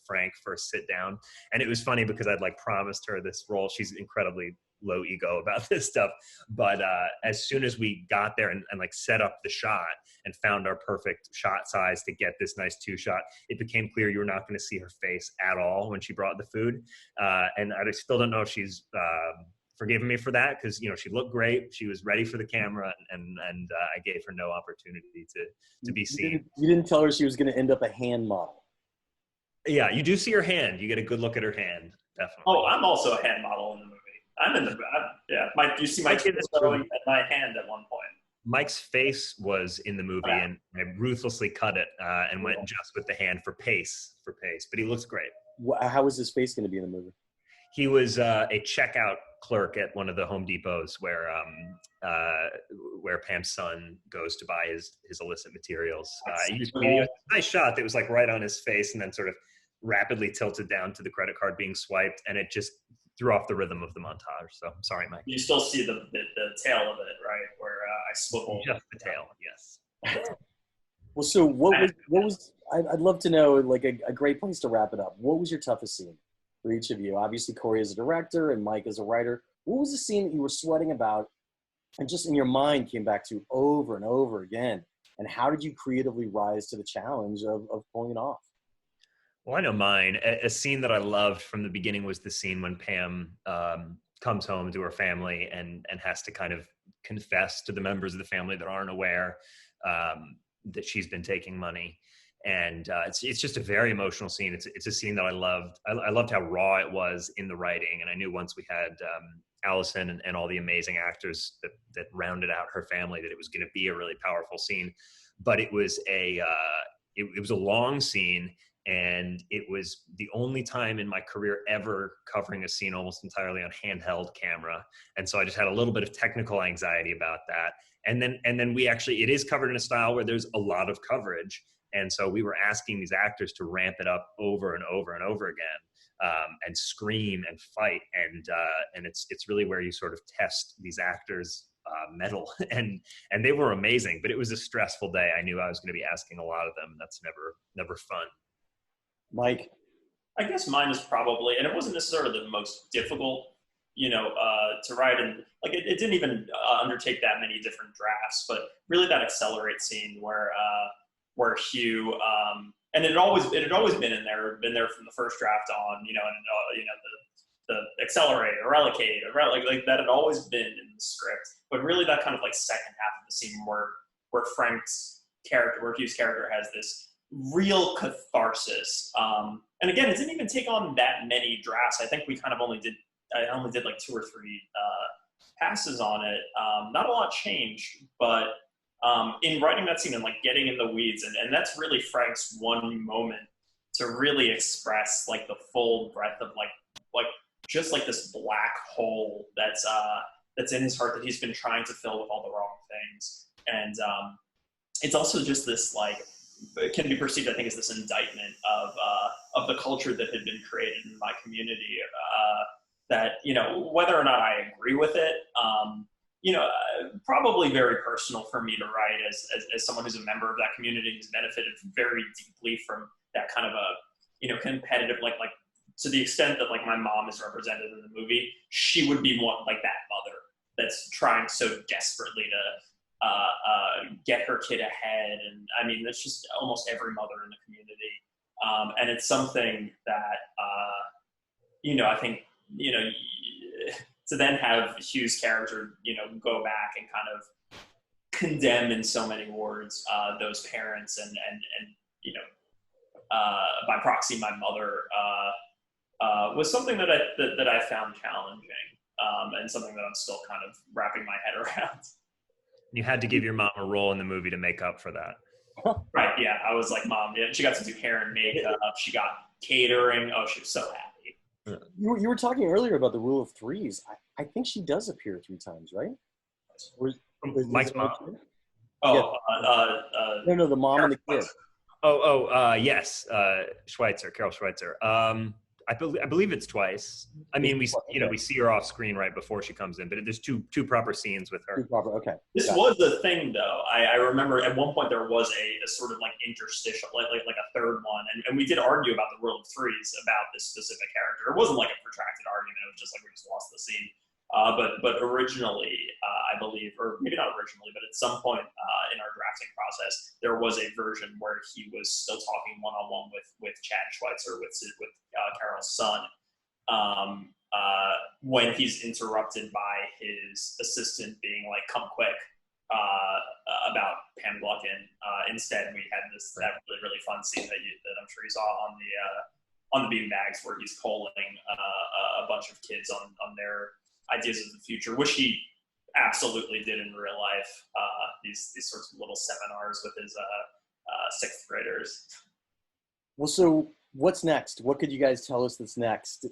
Frank first sit down. And it was funny because I'd like promised her this role. She's incredibly low ego about this stuff. But as soon as we got there and like set up the shot and found our perfect shot size to get this nice 2-shot, it became clear you were not going to see her face at all when she brought the food. And I still don't know if she's forgiven me for that, because she looked great, she was ready for the camera, and I gave her no opportunity to be seen. You didn't tell her she was going to end up a hand model. Yeah, you do see her hand. You get a good look at her hand, definitely. Oh, I'm also a hand model in the movie. I'm in the you see my kid throwing at my hand at one point. Mike's face was in the movie, and I ruthlessly cut it and went just with the hand for pace. But he looks great. How was his face going to be in the movie? He was a checkout clerk at one of the Home Depots where Pam's son goes to buy his illicit materials. He was a nice shot that was like right on his face, and then sort of rapidly tilted down to the credit card being swiped, and it just threw off the rhythm of the montage. So I'm sorry, Mike. You still see the tail of it, right? Where I swivel. Just the tail, yes. Well, so what was I'd love to know, like a great place to wrap it up. What was your toughest scene for each of you? Obviously, Cory as a director and Mike as a writer. What was the scene that you were sweating about and just in your mind came back to over and over again? And how did you creatively rise to the challenge of pulling it off? Well, I know mine. A scene that I loved from the beginning was the scene when Pam comes home to her family and has to kind of confess to the members of the family that aren't aware that she's been taking money. And it's just a very emotional scene. It's a scene that I loved. I loved how raw it was in the writing. And I knew once we had Allison and all the amazing actors that rounded out her family that it was going to be a really powerful scene. But it was it was a long scene. And it was the only time in my career ever covering a scene almost entirely on handheld camera. And so I just had a little bit of technical anxiety about that. And then it is covered in a style where there's a lot of coverage. And so we were asking these actors to ramp it up over and over and over again, and scream and fight. And it's really where you sort of test these actors' mettle. And they were amazing, but it was a stressful day. I knew I was going to be asking a lot of them. That's never fun. Mike? I guess mine is probably, and it wasn't necessarily the most difficult, to write, and like it didn't even undertake that many different drafts, but really that accelerate scene where Hugh, and it had always been been there from the first draft on, and the accelerate or relicate or like that had always been in the script, but really that kind of like second half of the scene where Frank's character, where Hugh's character has this real catharsis. And again, it didn't even take on that many drafts. I think I only did like 2 or 3 passes on it. Not a lot changed, but in writing that scene and like getting in the weeds, and that's really Frank's one moment to really express like the full breadth of like just like this black hole that's in his heart that he's been trying to fill with all the wrong things. And it's also just this like, it can be perceived, I think, as this indictment of the culture that had been created in my community. That, you know, whether or not I agree with it, you know, probably very personal for me to write as someone who's a member of that community, who's benefited very deeply from that kind of a, you know, competitive, like to the extent that like my mom is represented in the movie, she would be one like that mother that's trying so desperately to get her kid ahead. And I mean, that's just almost every mother in the community. And it's something that, you know, I think, you know, to then have Hugh's character, you know, go back and kind of condemn in so many words those parents and you know, by proxy my mother, was something that I found challenging, and something that I'm still kind of wrapping my head around. You had to give your mom a role in the movie to make up for that. Right, yeah. I was like, Mom, yeah. She got to do hair and makeup. She got catering. Oh, she was so happy. You were talking earlier about the rule of threes. I think she does appear 3 times, right? Mike's mom? Oh, yeah. No, the mom and the kid. Yes, Schweitzer, Carol Schweitzer. I believe it's twice. I mean, we see her off screen right before she comes in, but there's two proper scenes with her. Okay. This was the thing, though. I remember at one point there was a sort of like interstitial, like a third one, and we did argue about the rule of threes about this specific character. It wasn't like a protracted argument; it was just like we just lost the scene. But originally, I believe, or maybe not originally, but at some point in our drafting process, there was a version where he was still talking one-on-one with Chad Schweitzer, with Carol's son, when he's interrupted by his assistant being like, "Come quick," about Pam Gluckin. Instead, we had that really fun scene that I'm sure you saw on the beanbags, where he's polling a bunch of kids on their ideas of the future, which he absolutely did in real life. These sorts of little seminars with his 6th graders. Well, so what's next? What could you guys tell us that's next?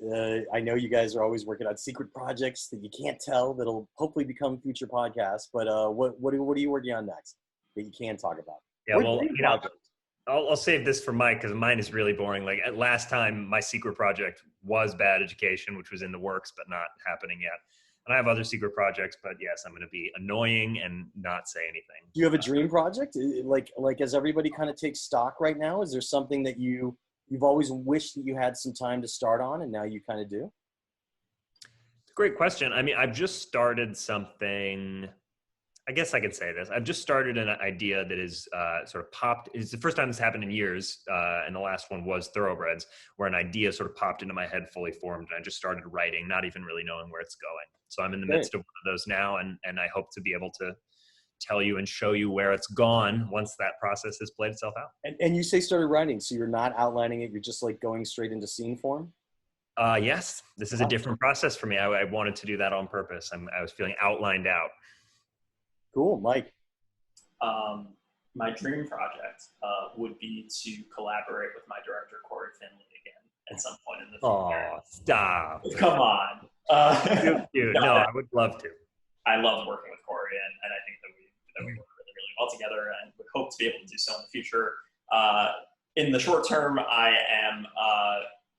I know you guys are always working on secret projects that you can't tell that'll hopefully become future podcasts. But what are you working on next that you can talk about? Yeah, well, you know, I'll save this for Mike because mine is really boring. Like at last time, my secret project was Bad Education, which was in the works but not happening yet. And I have other secret projects, but yes, I'm going to be annoying and not say anything. Do you have a dream project? Like as everybody kind of takes stock right now, is there something that you've always wished that you had some time to start on and now you kind of do? It's a great question. I mean, I've just started something. I guess I could say this. I've just started an idea that is sort of popped. It's the first time this happened in years, and the last one was Thoroughbreds, where an idea sort of popped into my head, fully formed, and I just started writing, not even really knowing where it's going. So I'm in the midst of one of those now, and I hope to be able to tell you and show you where it's gone once that process has played itself out. And you say started writing, so you're not outlining it, you're just like going straight into scene form? Yes, this is a different process for me. I wanted to do that on purpose. I was feeling outlined out. Cool. Mike? My dream project would be to collaborate with my director, Cory Finley, again at some point in the future. Oh, stop. Come on. Dude, no, I would love to. I love working with Cory, and I think that we work really, really well together, and would hope to be able to do so in the future. In the short term, I am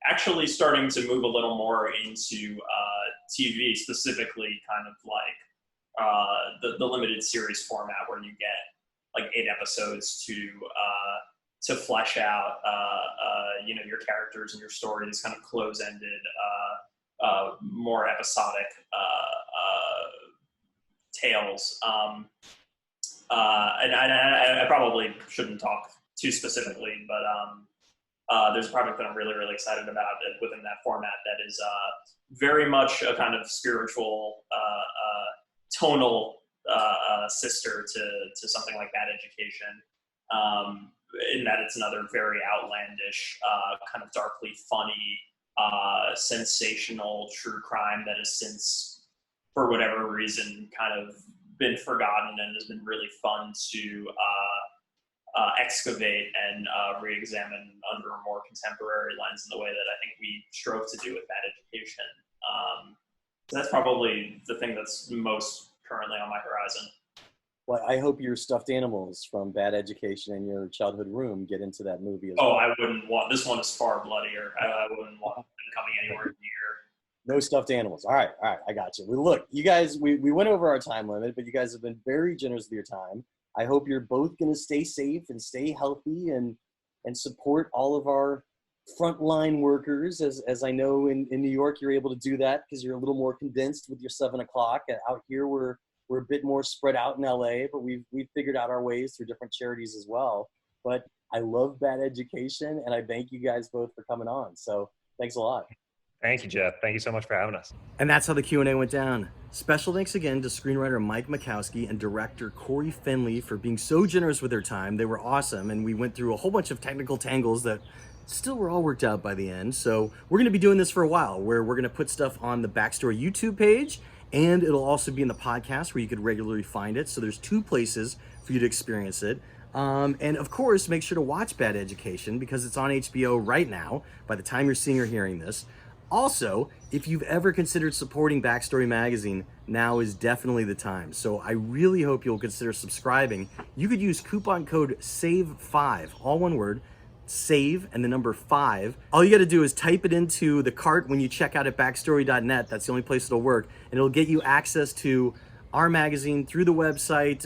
actually starting to move a little more into TV, specifically kind of like the limited series format, where you get like 8 episodes to flesh out your characters and your stories, kind of close-ended, more episodic tales. And I probably shouldn't talk too specifically, but there's a project that I'm really, really excited about within that format that is very much a kind of spiritual, tonal sister to something like Bad Education, in that it's another very outlandish, kind of darkly funny, sensational true crime that has since, for whatever reason, kind of been forgotten and has been really fun to excavate and re-examine under a more contemporary lens in the way that I think we strove to do with Bad Education. So that's probably the thing that's most currently on my horizon. Well, I hope your stuffed animals from Bad Education and your childhood room get into that movie as well. Oh, I wouldn't want, this one is far bloodier. I wouldn't want them coming anywhere near. No stuffed animals. All right, I got you. Well, look, you guys, we went over our time limit, but you guys have been very generous with your time. I hope you're both going to stay safe and stay healthy and support all of our frontline workers. As I know in New York, you're able to do that because you're a little more condensed with your 7 o'clock. Out here, we're a bit more spread out in LA, but we've figured out our ways through different charities as well. But I love Bad Education, and I thank you guys both for coming on. So thanks a lot. Thank you, Jeff. Thank you so much for having us. And that's how the Q&A went down. Special thanks again to screenwriter Mike Makowski and director Cory Finley for being so generous with their time. They were awesome, and we went through a whole bunch of technical tangles that still were all worked out by the end. So we're going to be doing this for a while, where we're going to put stuff on the Backstory YouTube page, and it'll also be in the podcast where you could regularly find it. So there's 2 places for you to experience it. And of course, make sure to watch Bad Education because it's on HBO right now by the time you're seeing or hearing this. Also, if you've ever considered supporting Backstory Magazine, now is definitely the time. So I really hope you'll consider subscribing. You could use coupon code SAVE5, all one word, SAVE and the number 5. All you got to do is type it into the cart when you check out at backstory.net. That's the only place it'll work. And it'll get you access to our magazine through the website,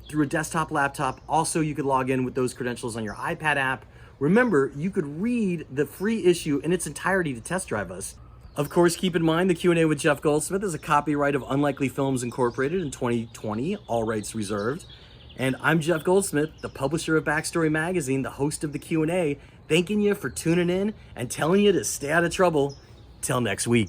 through a desktop, laptop. Also, you could log in with those credentials on your iPad app. Remember, you could read the free issue in its entirety to test drive us. Of course, keep in mind the Q&A with Jeff Goldsmith is a copyright of Unlikely Films Incorporated in 2020, all rights reserved. And I'm Jeff Goldsmith, the publisher of Backstory Magazine, the host of the Q&A, thanking you for tuning in and telling you to stay out of trouble. Till next week.